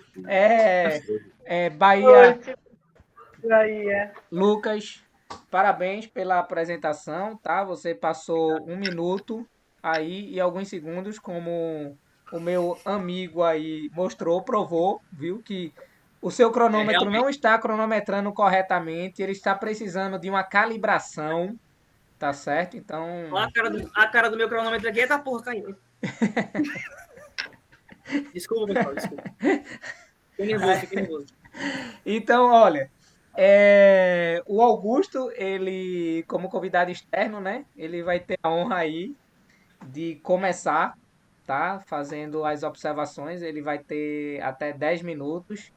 Bahia, Lucas, parabéns pela apresentação, tá? Você passou 1 minuto aí e alguns segundos, como o meu amigo aí mostrou, provou, viu? Que o seu cronômetro não está cronometrando corretamente, ele está precisando de uma calibração, tá certo? Então, Olha a cara do meu cronômetro aqui. Eita porra, caiu. Desculpa, pessoal, desculpa. Fiquei nervoso. Então, olha, o Augusto, ele, como convidado externo, né? Ele vai ter a honra aí de começar, tá? Fazendo as observações. Ele vai ter até 10 minutos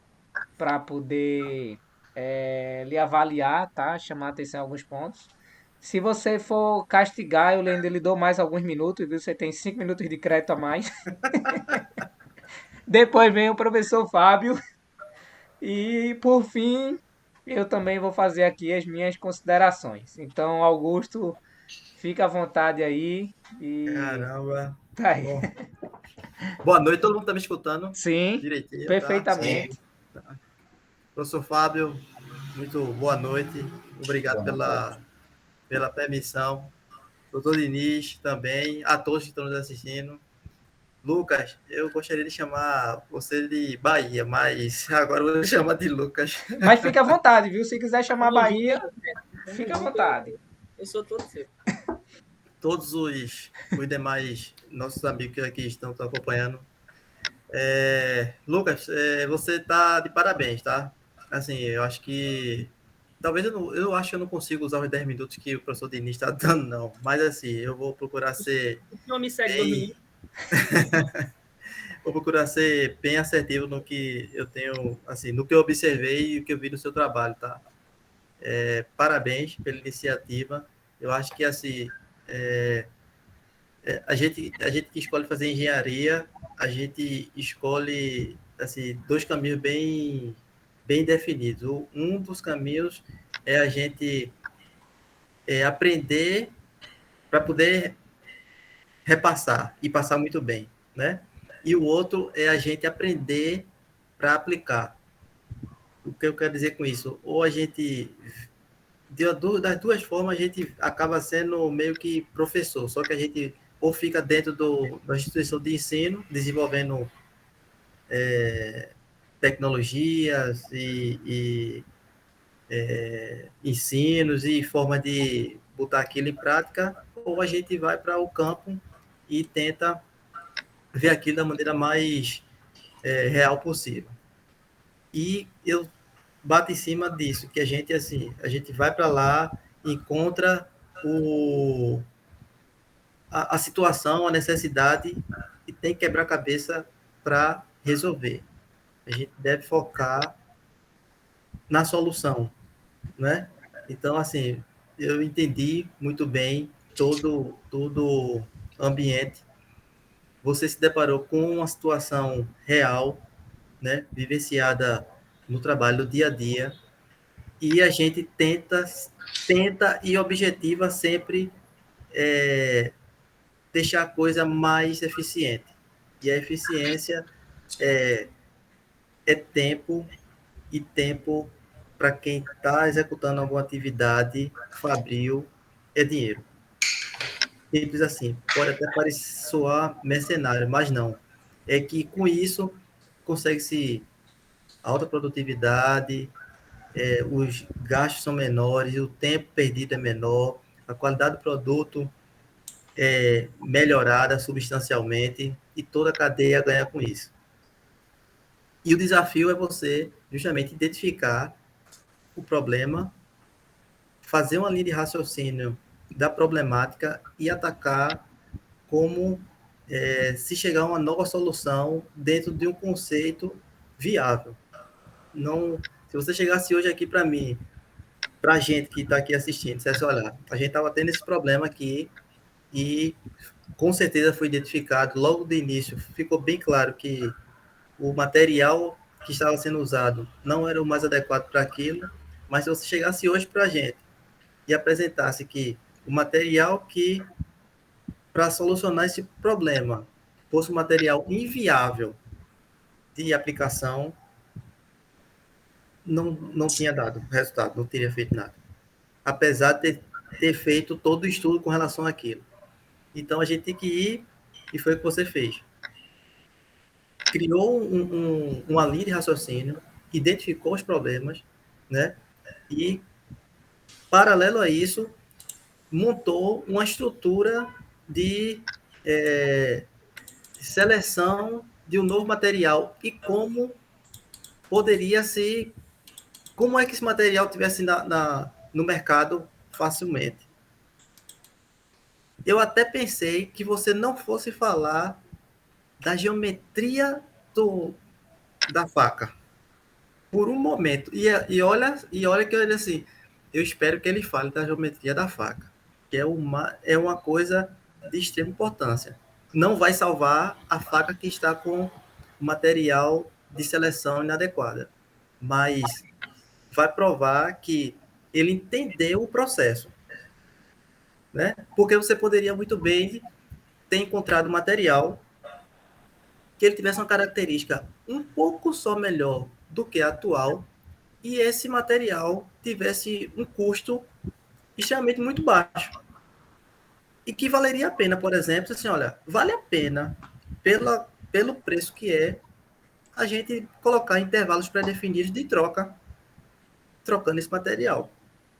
para poder lhe avaliar, tá? Chamar atenção em alguns pontos. Se você for castigar, eu ainda lhe dou mais alguns minutos, viu? Você tem 5 minutos de crédito a mais. Depois vem o professor Fábio. E, por fim, eu também vou fazer aqui as minhas considerações. Então, Augusto, fica à vontade aí e Caramba. tá aí. Bom, boa noite, todo mundo tá me escutando Sim, direitinho, tá? perfeitamente. Professor Fábio, muito boa noite. Obrigado pela permissão. Doutor Diniz também, a todos que estão nos assistindo. Lucas, eu gostaria de chamar você de Bahia, mas agora eu vou chamar de Lucas. Mas fica à vontade, viu? Se quiser chamar Tamo Bahia, junto, Neto. Tamo fica à junto. vontade. Eu sou todo seu. Todos os demais nossos amigos que aqui estão acompanhando. Lucas, você está de parabéns, tá? Assim, eu acho que talvez eu acho que eu não consigo usar os 10 minutos que o professor Diniz está dando, não. Mas assim, eu vou procurar ser O senhor me segue 2 minutos. vou procurar ser bem assertivo no que eu tenho, assim, no que eu observei e o que eu vi no seu trabalho, tá? Parabéns pela iniciativa. Eu acho que assim, a gente que escolhe fazer engenharia, a gente escolhe assim dois caminhos bem definidos. Um dos caminhos é a gente aprender para poder repassar e passar muito bem, né? E o outro é a gente aprender para aplicar. O que eu quero dizer com isso? Ou a gente, das duas formas, a gente acaba sendo meio que professor, só que a gente ou fica dentro da instituição de ensino, desenvolvendo tecnologias e ensinos e forma de botar aquilo em prática, ou a gente vai para o campo e tenta ver aquilo da maneira mais real possível. E eu bato em cima disso, que a gente vai para lá, encontra a situação, a necessidade e tem que quebrar a cabeça para resolver. A gente deve focar na solução, né? Então, assim, eu entendi muito bem todo o ambiente. Você se deparou com uma situação real, né? Vivenciada no trabalho do dia a dia, e a gente tenta e objetiva sempre deixar a coisa mais eficiente. E a eficiência é tempo, e tempo para quem está executando alguma atividade fabril é dinheiro. Simples assim. Pode até parecer soar mercenário, mas não. É que com isso consegue-se alta produtividade, os gastos são menores, o tempo perdido é menor, a qualidade do produto é melhorada substancialmente e toda a cadeia ganha com isso. E o desafio é você justamente identificar o problema, fazer uma linha de raciocínio da problemática e atacar como se chegar a uma nova solução dentro de um conceito viável. Não, se você chegasse hoje aqui para mim, para a gente que está aqui assistindo, dissesse, olha, a gente estava tendo esse problema aqui e com certeza foi identificado logo do início, ficou bem claro que o material que estava sendo usado não era o mais adequado para aquilo, mas se você chegasse hoje para a gente e apresentasse que o material que, para solucionar esse problema, fosse um material inviável de aplicação, não tinha dado resultado, não teria feito nada. Apesar de ter feito todo o estudo com relação àquilo. Então, a gente tem que ir, e foi o que você fez. Criou uma linha de raciocínio, identificou os problemas, né? E, paralelo a isso, montou uma estrutura de seleção de um novo material e como é que esse material tivesse no mercado facilmente. Eu até pensei que você não fosse falar da geometria da faca. por um momento. E olha que eu assim, eu espero que ele fale da geometria da faca, que é uma coisa de extrema importância. Não vai salvar a faca que está com material de seleção inadequada, mas vai provar que ele entendeu o processo, né? Porque você poderia muito bem ter encontrado material que ele tivesse uma característica um pouco só melhor do que a atual e esse material tivesse um custo extremamente muito baixo. E que valeria a pena, por exemplo, assim, olha, vale a pena, pelo preço que é, a gente colocar intervalos pré-definidos de trocando esse material,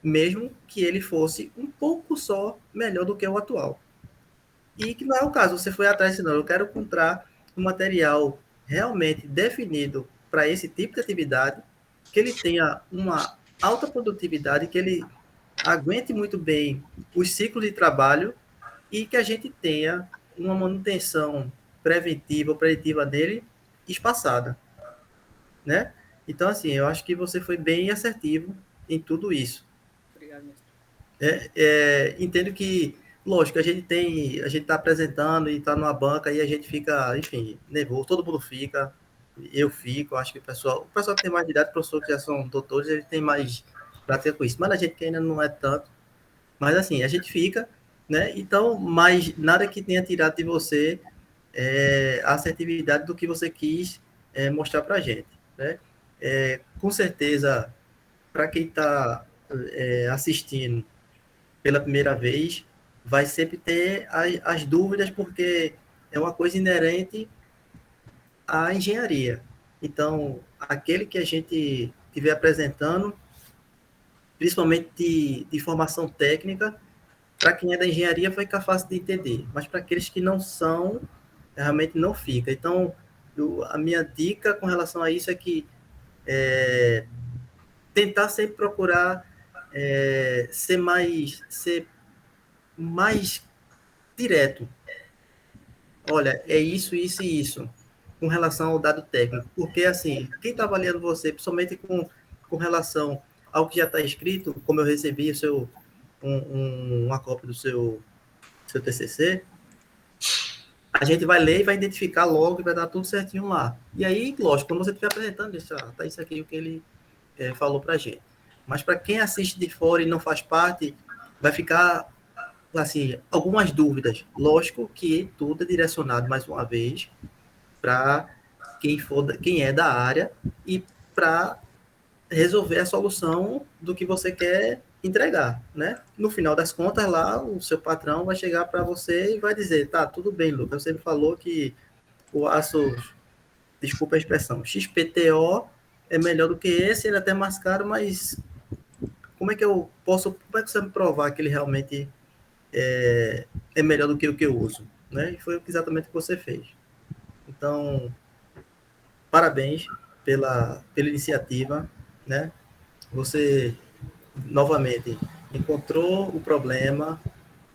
mesmo que ele fosse um pouco só melhor do que o atual. E que não é o caso, você foi atrás, não, eu quero encontrar um material realmente definido para esse tipo de atividade, que ele tenha uma alta produtividade, que ele aguente muito bem os ciclos de trabalho e que a gente tenha uma manutenção preventiva ou preditiva dele espaçada, né? Então, assim, eu acho que você foi bem assertivo em tudo isso. Obrigado, mestre. Entendo que, lógico, a gente está apresentando e está numa banca e a gente fica, enfim, nervoso, todo mundo fica, eu fico, acho que o pessoal que tem mais de idade, professores que já são doutores, eles têm mais prática com isso, mas a gente que ainda não é tanto, mas assim, a gente fica, né? Então, mas nada que tenha tirado de você a assertividade do que você quis mostrar para a gente, né? Com certeza, para quem está assistindo pela primeira vez, vai sempre ter as dúvidas, porque é uma coisa inerente à engenharia. Então, aquele que a gente estiver apresentando, principalmente de formação técnica, para quem é da engenharia vai ficar fácil de entender, mas para aqueles que não são, realmente não fica. Então, a minha dica com relação a isso é que tentar sempre procurar ser mais direto. Olha, é isso, isso e isso, com relação ao dado técnico. Porque, assim, quem está avaliando você, principalmente com relação ao que já está escrito, como eu recebi uma cópia do seu TCC, a gente vai ler e vai identificar logo e vai dar tudo certinho lá. E aí, lógico, quando você estiver apresentando, tá isso aqui o que ele falou para a gente. Mas para quem assiste de fora e não faz parte, vai ficar, assim, algumas dúvidas. Lógico que tudo é direcionado, mais uma vez, para quem é da área e para resolver a solução do que você quer entregar, né? No final das contas, lá, o seu patrão vai chegar para você e vai dizer, tá, tudo bem, Lucas, você me falou que o aço, desculpa a expressão, XPTO é melhor do que esse, ele é até mais caro, mas como é que você me provar que ele realmente é melhor do que o que eu uso, né? E foi exatamente o que você fez. Então, parabéns pela iniciativa, né? Você, novamente, encontrou o problema,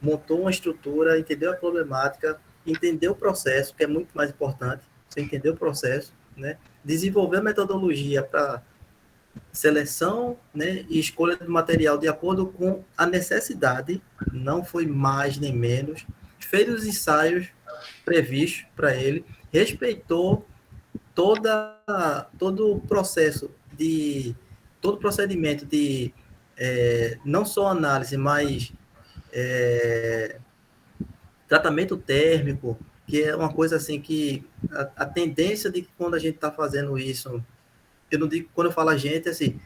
montou uma estrutura, entendeu a problemática, entendeu o processo, que é muito mais importante, você entendeu o processo, né? Desenvolveu a metodologia para seleção, né, e escolha do material de acordo com a necessidade, não foi mais nem menos, fez os ensaios previstos para ele, respeitou todo o processo todo o procedimento de não só análise, mas tratamento térmico, que é uma coisa assim que a tendência de que quando a gente está fazendo isso, eu não digo, quando eu falo a gente, assim,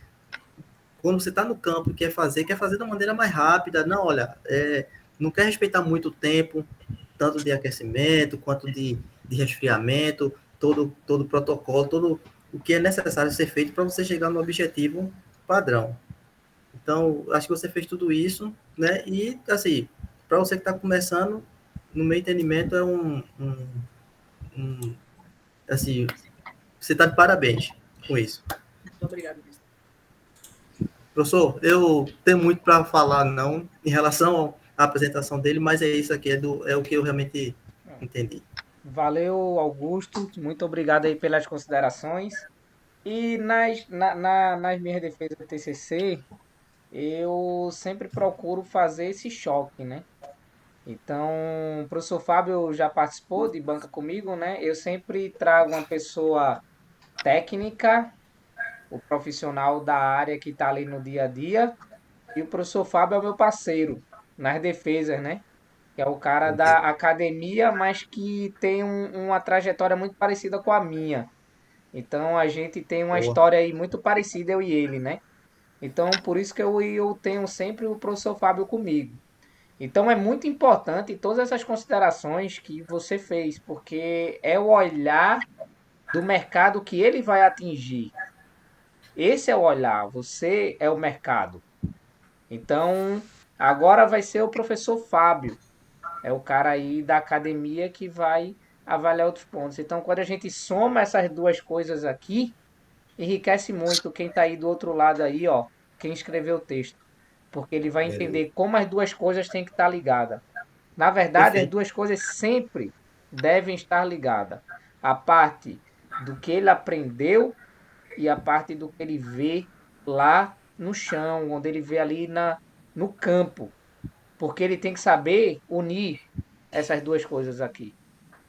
quando você está no campo e quer fazer da maneira mais rápida, não, olha, não quer respeitar muito o tempo, tanto de aquecimento, quanto de resfriamento, todo o protocolo, todo o que é necessário ser feito para você chegar no objetivo padrão. Então, acho que você fez tudo isso, né? E, assim, para você que está começando, no meu entendimento, assim, você está de parabéns com isso. Muito obrigado, mestre. Professor, eu tenho muito para falar, não, em relação à apresentação dele, mas é isso aqui, é o que eu realmente entendi. Valeu, Augusto. Muito obrigado aí pelas considerações. E nas minhas defesas do TCC, eu sempre procuro fazer esse choque, né? Então, o professor Fábio já participou de banca comigo, né? Eu sempre trago uma pessoa técnica, o profissional da área que está ali no dia a dia, e o professor Fábio é o meu parceiro nas defesas, né? Que é o cara da academia, mas que tem uma trajetória muito parecida com a minha. Então, a gente tem uma Boa. história aí muito parecida, eu e ele, né? Então, por isso que eu tenho sempre o professor Fábio comigo. Então é muito importante todas essas considerações que você fez, porque é o olhar do mercado que ele vai atingir. Esse é o olhar, você é o mercado. Então, agora vai ser o professor Fábio, é o cara aí da academia que vai avaliar outros pontos. Então, quando a gente soma essas duas coisas aqui, enriquece muito quem está aí do outro lado aí, ó, quem escreveu o texto, porque ele vai Beleza. entender como as duas coisas têm que estar ligadas. Na verdade, as Perfeito. duas coisas sempre devem estar ligadas. A parte do que ele aprendeu e a parte do que ele vê lá no chão, onde ele vê ali no campo. Porque ele tem que saber unir essas duas coisas aqui.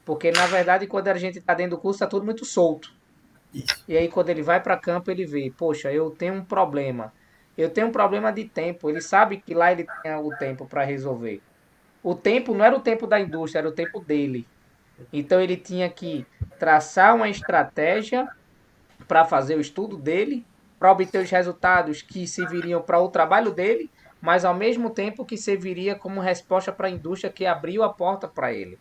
Porque, na verdade, quando a gente está dentro do curso, está tudo muito solto. Isso. E aí, quando ele vai para campo, ele vê, poxa, eu tenho um problema. Eu tenho um problema de tempo. Ele sabe que lá ele tem o tempo para resolver. O tempo não era o tempo da indústria, era o tempo dele. Então ele tinha que traçar uma estratégia para fazer o estudo dele, para obter os resultados que serviriam para o trabalho dele, mas ao mesmo tempo que serviria como resposta para a indústria que abriu a porta para ele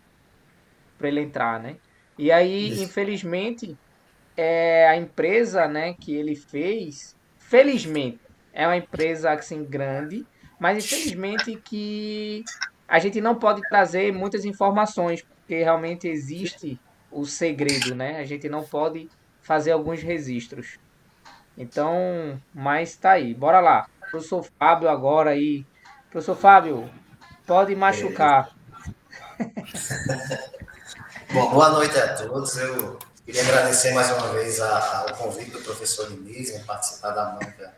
entrar, né? E aí, Isso. infelizmente, a empresa, né, que ele fez, felizmente, é uma empresa assim grande, mas infelizmente que a gente não pode trazer muitas informações, porque realmente existe o segredo, né? A gente não pode fazer alguns registros. Então, mas tá aí. Bora lá. Professor Fábio agora aí. Professor Fábio, pode Beleza. machucar. Bom, boa noite a todos. Eu queria agradecer mais uma vez ao convite do professor Diniz em participar da banca.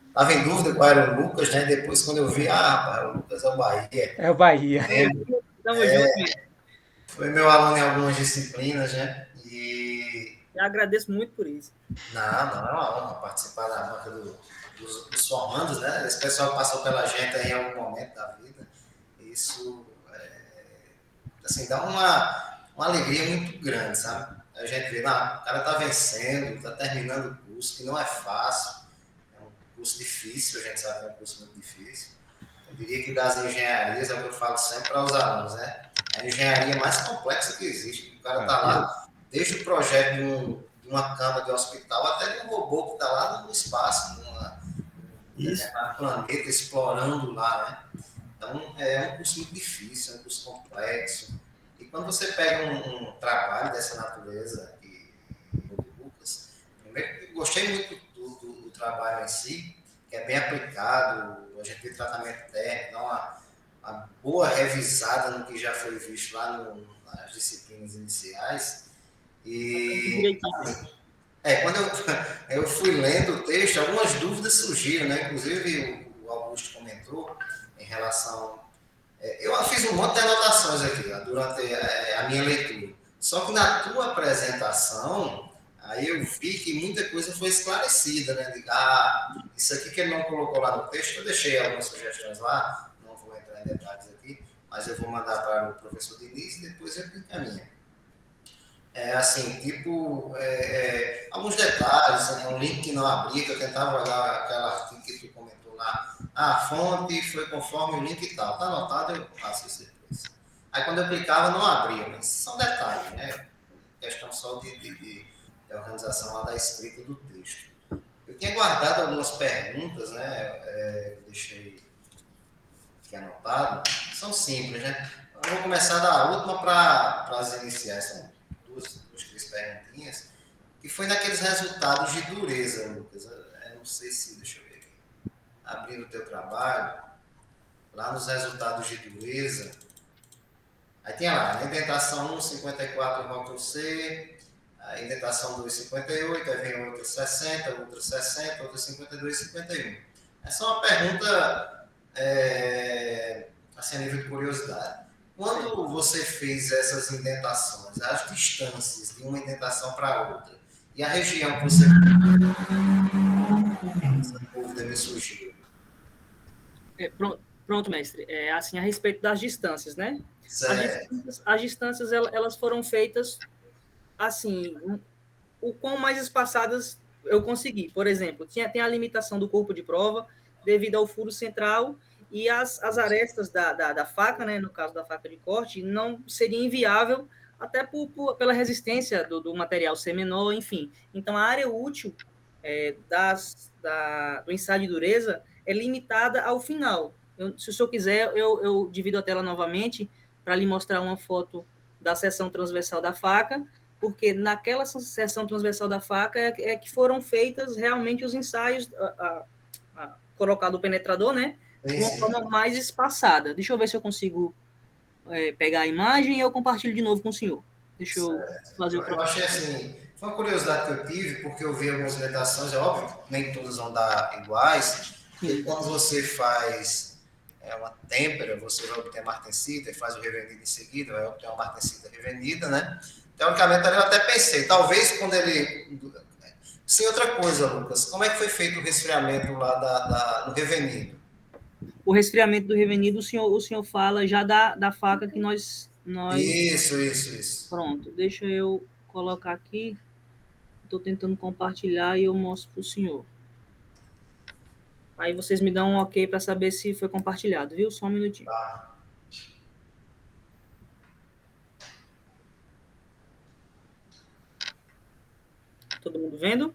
Estava em dúvida qual era o Lucas, né? Depois, quando eu vi, rapaz, o Lucas é o Bahia. É o Bahia. Tamo junto, né? Foi meu aluno em algumas disciplinas, né? E Eu agradeço muito por isso. não, é uma honra participar da banca dos formandos, né? Esse pessoal passou pela gente aí em algum momento da vida. Isso assim, dá uma alegria muito grande, sabe? A gente vê, não, o cara tá vencendo, tá terminando o curso, que não é fácil, é um curso difícil, a gente sabe que é um curso muito difícil. Eu diria que das engenharias, é o que eu falo sempre para os alunos, né? É a engenharia mais complexa que existe. O cara tá lá, desde o projeto de uma cama de hospital até de um robô que tá lá no espaço, Isso. planeta, explorando lá, né? Então, é um curso muito difícil, é um curso complexo. E quando você pega um trabalho dessa natureza, do Lucas, primeiro, eu gostei muito do trabalho em si, que é bem aplicado, a gente vê tratamento térmico, dá uma boa revisada no que já foi visto lá nas disciplinas iniciais. E quando eu fui lendo o texto, algumas dúvidas surgiram, né? Inclusive o Augusto comentou em relação. Eu fiz um monte de anotações aqui durante a minha leitura. Só que na tua apresentação, aí eu vi que muita coisa foi esclarecida, né? Isso aqui que ele não colocou lá no texto, eu deixei algumas sugestões lá, não vou entrar em detalhes aqui, mas eu vou mandar para o professor Diniz e depois ele encaminha. Assim, tipo, alguns detalhes, né? Um link que não abria, que eu tentava olhar aquela artigo que tu comentou lá. A fonte foi conforme o link e tal. Tá anotado, eu faço isso depois. Aí quando eu clicava, não abria, mas são detalhes, né? Questão só de organização lá da escrita do texto. Eu tinha guardado algumas perguntas, né? Eu deixei aqui anotado. São simples, né? Eu vou começar da última para as iniciais. São duas, três perguntinhas. Que foi naqueles resultados de dureza, Lucas. Eu não sei se, deixa eu ver aqui. Abrindo o teu trabalho, lá nos resultados de dureza, aí tinha lá, indentação 1, 54, rótulo C, A indentação 2,58, aí vem outra 60, outra 60, outra 52, 51. Essa é uma pergunta assim, a nível de curiosidade. Quando você fez essas indentações, as distâncias de uma indentação para outra, e a região que você... Essa dúvida me surgiu. Pronto, mestre. Assim, a respeito das distâncias, né? As distâncias elas foram feitas assim, o quão mais espaçadas eu consegui. Por exemplo, tem a limitação do corpo de prova devido ao furo central e as arestas da faca, né, no caso da faca de corte, não seria inviável até pela resistência do material ser menor, enfim. Então, a área útil do ensaio de dureza é limitada ao final. Se o senhor quiser, eu divido a tela novamente para lhe mostrar uma foto da seção transversal da faca, porque naquela seção transversal da faca é que foram feitas realmente os ensaios, colocado o penetrador, né, de uma forma mais espaçada. Deixa eu ver se eu consigo pegar a imagem e eu compartilho de novo com o senhor. Deixa eu fazer o Eu achei assim, foi uma curiosidade que eu tive, porque eu vi algumas indentações, é óbvio, nem todas vão dar iguais, porque quando você faz uma têmpera, você vai obter martensita e faz o revenido em seguida, vai obter uma martensita revenida, né? Teoricamente, eu até pensei, talvez quando ele... Sim, outra coisa, Lucas, como é que foi feito o resfriamento lá no revenido? O resfriamento do revenido, o senhor fala já da faca que nós... Isso. Pronto, deixa eu colocar aqui. Estou tentando compartilhar e eu mostro para o senhor. Aí vocês me dão um ok para saber se foi compartilhado, viu? Só um minutinho. Tá. Todo mundo vendo?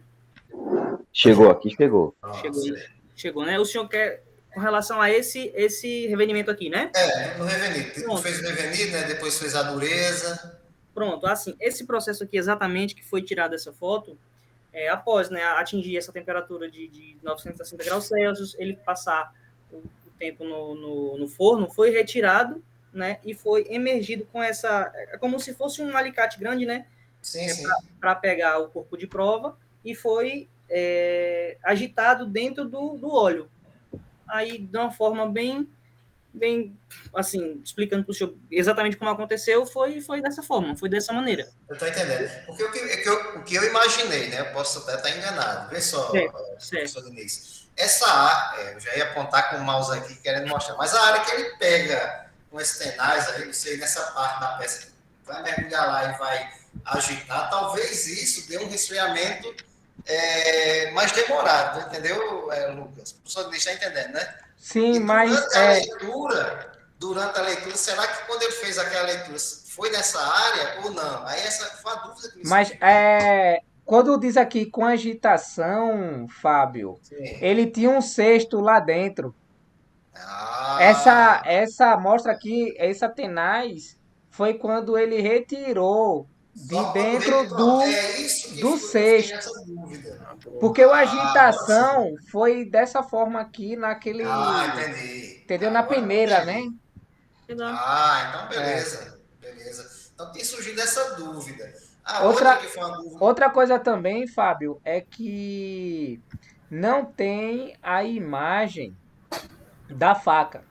Chegou aqui, chegou. Chegou, né? O senhor quer, com relação a esse revenimento aqui, né? No revenido. Tu fez o revenido, né? Depois fez a dureza. Pronto, assim, esse processo aqui exatamente que foi tirado essa foto, após, né, atingir essa temperatura de 960 graus Celsius, ele passar o tempo no forno, foi retirado, né, e foi emergido com essa... É como se fosse um alicate grande, né? Sim. Para pegar o corpo de prova, e foi agitado dentro do óleo. Aí, de uma forma bem, assim, explicando para o senhor exatamente como aconteceu, foi dessa forma, foi dessa maneira. Eu estou entendendo. Porque o que eu imaginei, né? Eu posso até estar enganado. Vê só, professor Diniz. Essa área, eu já ia apontar com o mouse aqui querendo mostrar, mas a área que ele pega com esses tenais aí, não sei, nessa parte da peça, vai mergulhar lá e vai agitar, talvez isso dê um resfriamento mais demorado, entendeu, Lucas? O professor Diniz está entendendo, né? Sim, mas... Durante a leitura, será que quando ele fez aquela leitura foi nessa área ou não? Aí essa foi a dúvida que me surgiu. Quando diz aqui com agitação, Fábio, ele tinha um cesto lá dentro. Essa amostra aqui, essa tenaz, foi quando ele retirou de dentro do cesto. Porque a agitação foi dessa forma aqui naquele... entendi. Entendeu? Na peneira, né? Então beleza. Então tem surgido essa dúvida. Outra coisa também, Fábio, é que não tem a imagem da faca.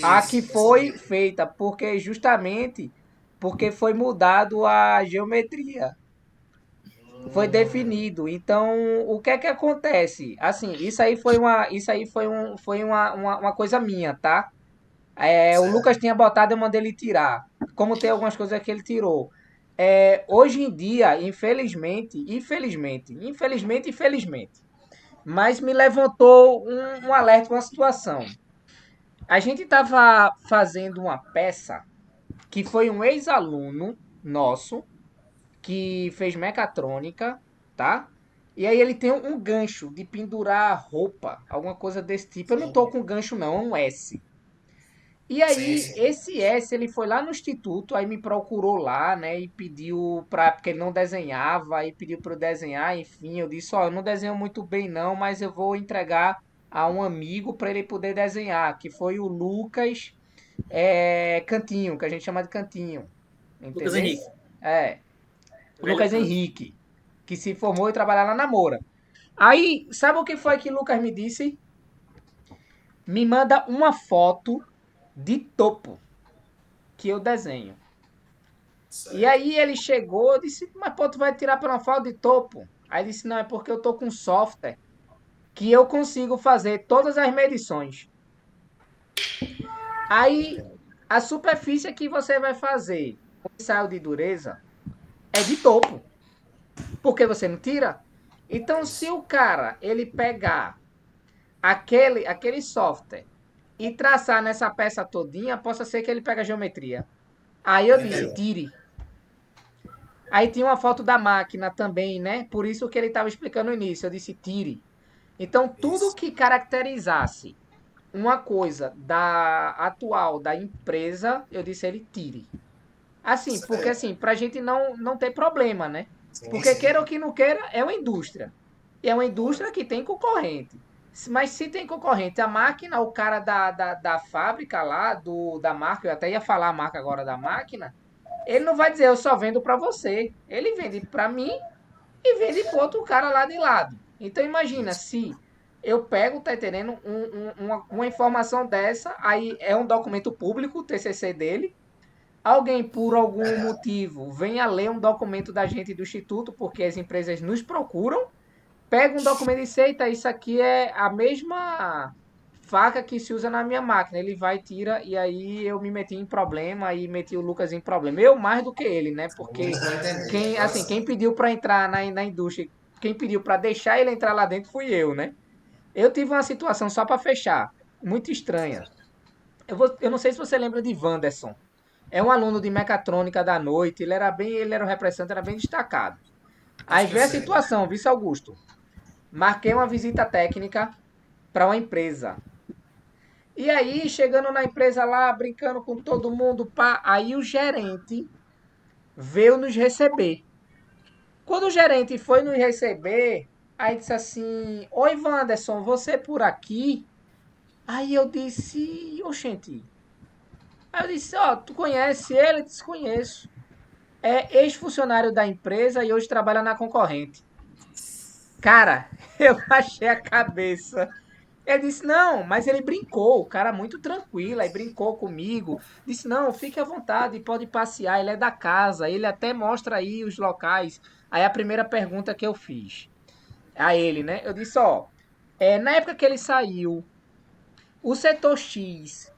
A que foi feita, justamente porque foi mudado a geometria. Foi definido. Então, o que é que acontece? Assim, isso aí foi uma coisa minha, tá? O Lucas tinha botado, eu mandei ele tirar. Como tem algumas coisas que ele tirou. Hoje em dia, infelizmente, mas me levantou um alerta, uma situação. A gente estava fazendo uma peça que foi um ex-aluno nosso que fez mecatrônica, tá? E aí ele tem um gancho de pendurar roupa, alguma coisa desse tipo. Eu não tô com gancho não, é um S. E aí, esse S, ele foi lá no instituto, aí me procurou lá, né, e pediu porque ele não desenhava, aí pediu para eu desenhar, enfim, eu disse, eu não desenho muito bem não, mas eu vou entregar a um amigo para ele poder desenhar, que foi o Lucas Cantinho, que a gente chama de Cantinho, entendeu? Lucas Henrique. Lucas Henrique, que se formou e trabalha lá na Moura. Aí, sabe o que foi que Lucas me disse? Me manda uma foto de topo que eu desenho. E aí ele chegou e disse, mas pô, tu vai tirar para uma foto de topo? Aí disse, não, é porque eu tô com software que eu consigo fazer todas as medições. Aí a superfície que você vai fazer o ensaio de dureza é de topo. Porque você não tira? Então, se o cara ele pegar aquele software e traçar nessa peça todinha, possa ser que ele pegue a geometria. Aí eu disse, tire. Aí tinha uma foto da máquina também, né? Por isso que ele estava explicando no início. Eu disse, tire. Então, tudo que caracterizasse uma coisa da atual da empresa, eu disse, ele tire. Assim, porque assim, pra gente não ter problema, né? Porque queira ou que não queira, é uma indústria. E é uma indústria que tem concorrente. Mas se tem concorrente, a máquina, o cara da fábrica lá, da marca, eu até ia falar a marca agora da máquina, ele não vai dizer, eu só vendo para você. Ele vende para mim e vende para outro cara lá de lado. Então imagina, se eu pego, tá entendendo, uma informação dessa, aí é um documento público, o TCC dele, alguém, por algum motivo, venha ler um documento da gente do Instituto, porque as empresas nos procuram, pega um documento e diz, eita, isso aqui é a mesma faca que se usa na minha máquina. Ele vai, tira, e aí eu me meti em problema e meti o Lucas em problema. Eu mais do que ele, né? Porque quem pediu para entrar na indústria, quem pediu para deixar ele entrar lá dentro fui eu, né? Eu tive uma situação, só para fechar, muito estranha. Eu não sei se você lembra de Wanderson. É um aluno de mecatrônica da noite, ele era o representante, era bem destacado. Aí veio a situação, vice Augusto. Marquei uma visita técnica para uma empresa. E aí, chegando na empresa lá, brincando com todo mundo, pá, aí o gerente veio nos receber. Quando o gerente foi nos receber, aí disse assim, oi Wanderson, você por aqui? Aí eu disse, oxente. Aí eu disse, ó, tu conhece ele? Ele disse, conheço. É ex-funcionário da empresa e hoje trabalha na concorrente. Cara, eu achei a cabeça. Ele disse, não, mas ele brincou, o cara muito tranquilo, aí brincou comigo. Disse, não, fique à vontade, pode passear, ele é da casa, ele até mostra aí os locais. Aí a primeira pergunta que eu fiz a ele, né? Eu disse, ó, na época que ele saiu, o setor X,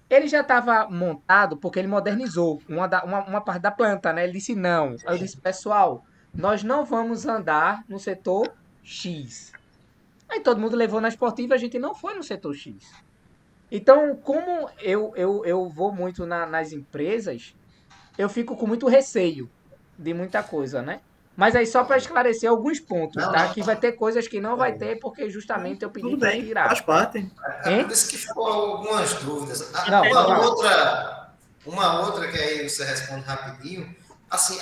ele já estava montado porque ele modernizou uma parte da planta, né? Ele disse, não. Aí eu disse, pessoal, nós não vamos andar no setor X. Aí todo mundo levou na esportiva, a gente não foi no setor X. Então, como eu vou muito nas empresas, eu fico com muito receio de muita coisa, né? Mas aí só para esclarecer alguns pontos, tá? Que vai ter coisas que não vai ter, porque justamente eu pedi Tudo para bem, tirar. faz parte. É por isso que ficou algumas dúvidas. Não, Uma outra que aí você responde rapidinho. Assim,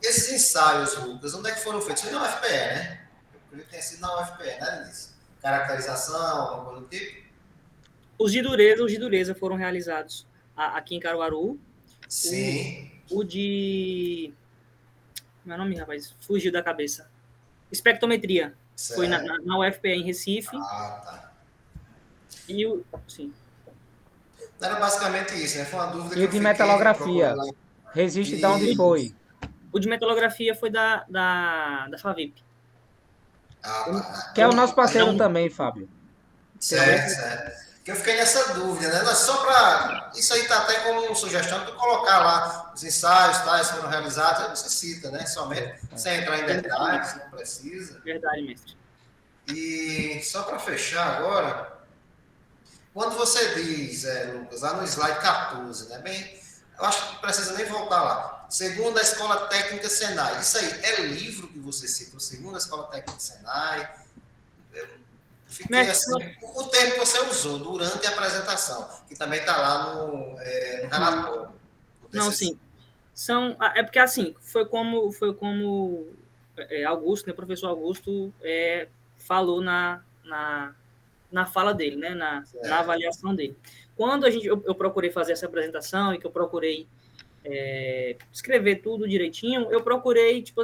esses ensaios, Lucas, onde é que foram feitos? Foi na UFPE, né? Eu acredito que tenha sido na UFPE, né, Denise? Caracterização, alguma coisa do tipo? Os de dureza foram realizados aqui em Caruaru. Sim. O de... Meu nome, rapaz, fugiu da cabeça. Espectrometria. Certo. Foi na UFPE em Recife. Ah, tá. E o... Sim. Era basicamente isso, né? Foi uma dúvida que E eu de fiquei metalografia? procurando. Resiste de onde foi? O de metalografia foi da Favip. Ah, tá. Que é o nosso parceiro Então, também, Fábio. Certo. Que eu fiquei nessa dúvida, né? Mas só para. Isso aí tá até como sugestão de colocar lá os ensaios, tais foram realizados, aí você cita, né? Somente, sem entrar em detalhes, não precisa. Verdade, mestre. E só para fechar agora, quando você diz, Lucas, lá no slide 14, né? Bem, eu acho que não precisa nem voltar lá. Segundo a Escola Técnica Senai. Isso aí é livro que você cita, segundo a Escola Técnica Senai. Fiquei assim, o termo que você usou durante a apresentação, que também está lá no relatório. Não, sim. É porque assim, foi como Augusto, né, o professor Augusto falou na fala dele, né, na avaliação dele. Quando eu procurei fazer essa apresentação e que eu procurei escrever tudo direitinho, eu procurei tipo,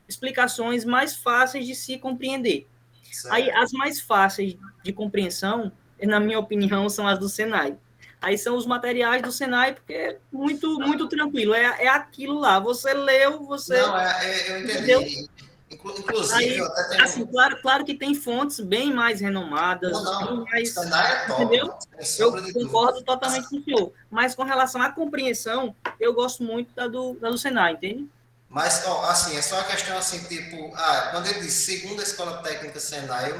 explicações mais fáceis de se compreender. Certo. Aí, as mais fáceis de compreensão, na minha opinião, são as do Senai. Aí são os materiais do Senai, porque é muito tranquilo. É aquilo lá. Você leu, você... Não, eu entendi. Entendeu? Inclusive, Aí, eu até tenho... assim, claro que tem fontes bem mais renomadas, bem Não, mais... Senai é top. Entendeu? Sem sombra Eu de concordo dúvida. totalmente com o senhor. Mas com relação à compreensão, eu gosto muito da do Senai, entende? Mas, ó, assim, é só uma questão assim, tipo, quando ele diz segunda escola técnica Senai,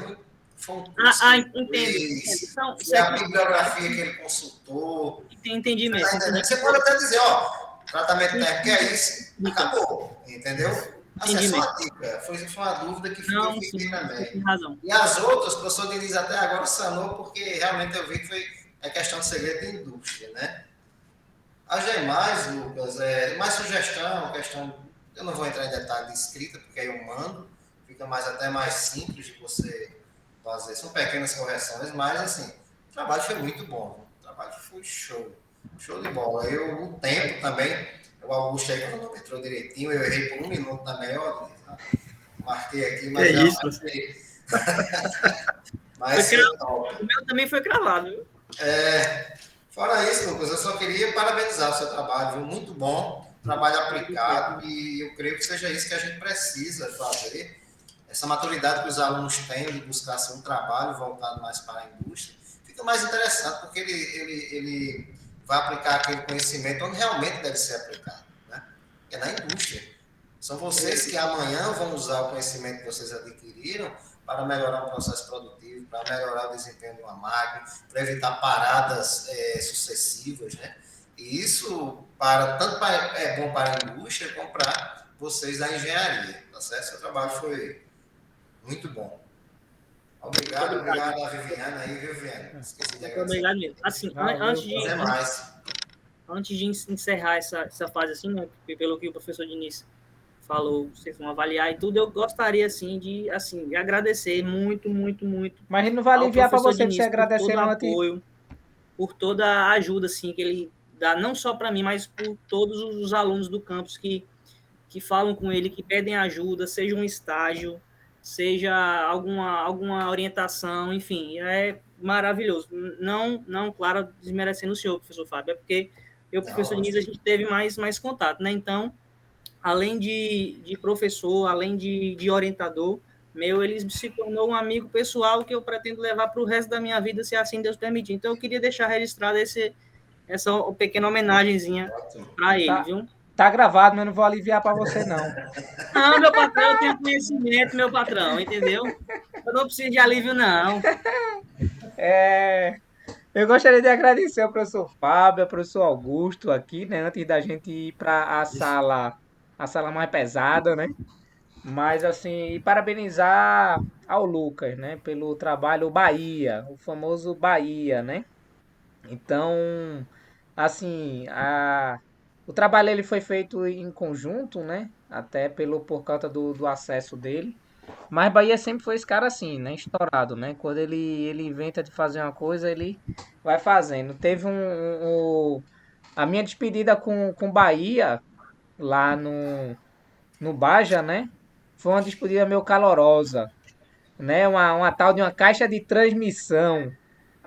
foi um curso que ele Entendo. fez, Então, foi a bibliografia que ele consultou. entendi mesmo. Tá entendendo? Você pode até dizer, ó, tratamento técnico é isso, acabou, entendeu? Assim, é só uma dica, foi uma dúvida que eu fiquei também. Tem razão. E as outras, o professor Diniz até agora sanou, porque realmente eu vi que foi a questão de segredo de indústria, né? As demais, Lucas, mais sugestão, questão... Eu não vou entrar em detalhe de escrita, porque aí eu mando, fica até mais simples de você fazer. São pequenas correções, mas, assim, o trabalho foi muito bom. O trabalho foi show de bola. O tempo também, o Augusto aí cronometrou direitinho, eu errei por 1 minuto também, ó, marquei aqui, mas é isso. Mas o meu também foi cravado, viu? Fora isso, Lucas, eu só queria parabenizar o seu trabalho, viu? Muito bom, trabalho aplicado, e eu creio que seja isso que a gente precisa fazer. Essa maturidade que os alunos têm de buscar um trabalho voltado mais para a indústria, fica mais interessante, porque ele vai aplicar aquele conhecimento onde realmente deve ser aplicado, né? É na indústria. São vocês que amanhã vão usar o conhecimento que vocês adquiriram para melhorar o processo produtivo, para melhorar o desempenho de uma máquina, para evitar paradas sucessivas, né? E isso é bom para a indústria como para vocês da engenharia, tá certo? Seu trabalho foi muito bom. Obrigado a Viviane aí, viu, Viviane? Esqueci de agradecer. Obrigado mesmo. Assim, antes de encerrar essa fase, assim, né, pelo que o professor Diniz falou, vocês vão avaliar e tudo, eu gostaria, assim, de agradecer muito. Mas não vai aliviar para você Diniz, você agradecer por todo o antes. apoio, por toda a ajuda, assim, que ele dá, não só para mim, mas por todos os alunos do campus que falam com ele, que pedem ajuda, seja um estágio, seja alguma orientação, enfim, é maravilhoso. Não, claro, desmerecendo o senhor, professor Fábio, é porque eu e o professor Diniz, a gente teve mais contato, né? Então, além de professor, além de orientador meu, ele se tornou um amigo pessoal que eu pretendo levar para o resto da minha vida, se assim Deus permitir. Então, eu queria deixar registrada essa pequena homenagenzinha para ele, viu? Tá gravado, mas não vou aliviar para você, não. Não, meu patrão, eu tenho conhecimento, meu patrão, entendeu? Eu não preciso de alívio, não. Eu gostaria de agradecer ao professor Fábio, ao professor Augusto aqui, né? Antes da gente ir para a sala mais pesada, né? Mas, assim, e parabenizar ao Lucas, né? Pelo trabalho Bahia, o famoso Bahia, né? Então, assim, o trabalho ele foi feito em conjunto, né? Até por causa do acesso dele. Mas Bahia sempre foi esse cara assim, né? Estourado, né? Quando ele inventa de fazer uma coisa, ele vai fazendo. Teve a minha despedida com Bahia lá no Baja, né? Foi uma despedida meio calorosa, né? Uma tal de uma caixa de transmissão.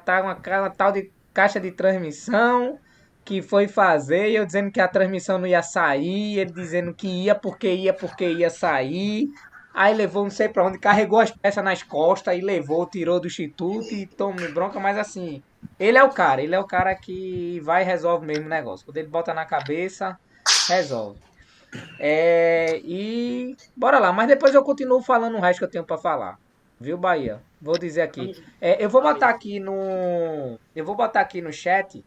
Uma tal de caixa de transmissão que foi fazer, e eu dizendo que a transmissão não ia sair, ele dizendo que ia porque ia sair. Aí levou não sei pra onde, carregou as peças nas costas e levou, tirou do instituto e tomou bronca, mas assim, ele é o cara que vai e resolve mesmo o negócio. Quando ele bota na cabeça, resolve. E bora lá, mas depois eu continuo falando o resto que eu tenho pra falar. Viu, Bahia? Vou dizer aqui. Eu vou botar aqui no chat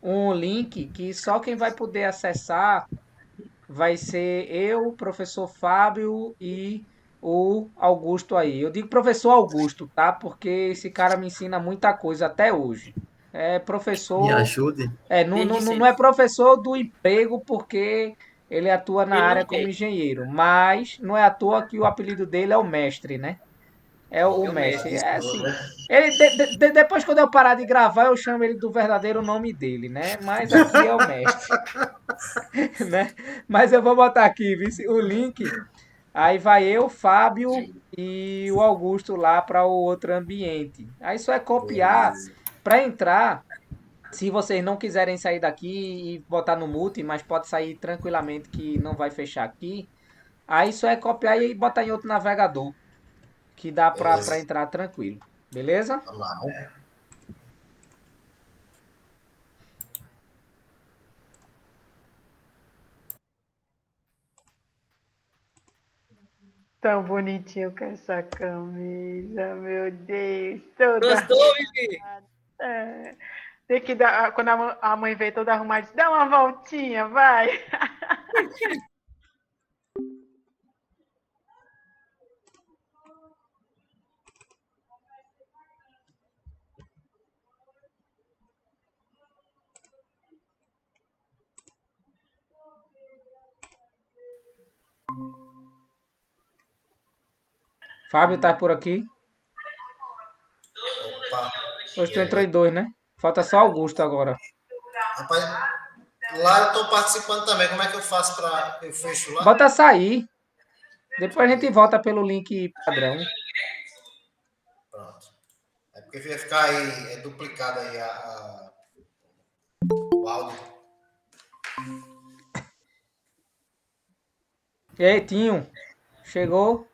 um link que só quem vai poder acessar vai ser eu, o professor Fábio e o Augusto aí. Eu digo professor Augusto, tá? Porque esse cara me ensina muita coisa até hoje. É professor. Me ajude. Não é professor do emprego porque ele atua na área como engenheiro. Mas não é à toa que o apelido dele é o mestre, né? É o É o mestre. mestre. É assim. Ele, depois, quando eu parar de gravar, eu chamo ele do verdadeiro nome dele, né? Mas aqui é o mestre, né? Mas eu vou botar aqui, viu, o link. Aí vai eu, Fábio e o Augusto lá para o outro ambiente. Aí só é copiar Beleza. para entrar. Se vocês não quiserem sair daqui e botar no mute, mas pode sair tranquilamente que não vai fechar aqui. Aí só é copiar e botar em outro navegador, que dá para Beleza. entrar tranquilo. Beleza? Vamos lá. Tão bonitinho com essa camisa, meu Deus, toda. Gostou, Vivi? É, tem que dar, quando a mãe vê toda arrumada, diz, dá uma voltinha, vai. Fábio tá por aqui. Opa. Hoje E tu entrou aí? em dois, né? Falta só Augusto agora. Rapaz, lá eu estou participando também. Como é que eu faço para eu fecho lá? Bota sair. Depois a gente volta pelo link padrão. Pronto. É porque vai ficar aí, duplicado aí o áudio. E aí, Tinho? Chegou?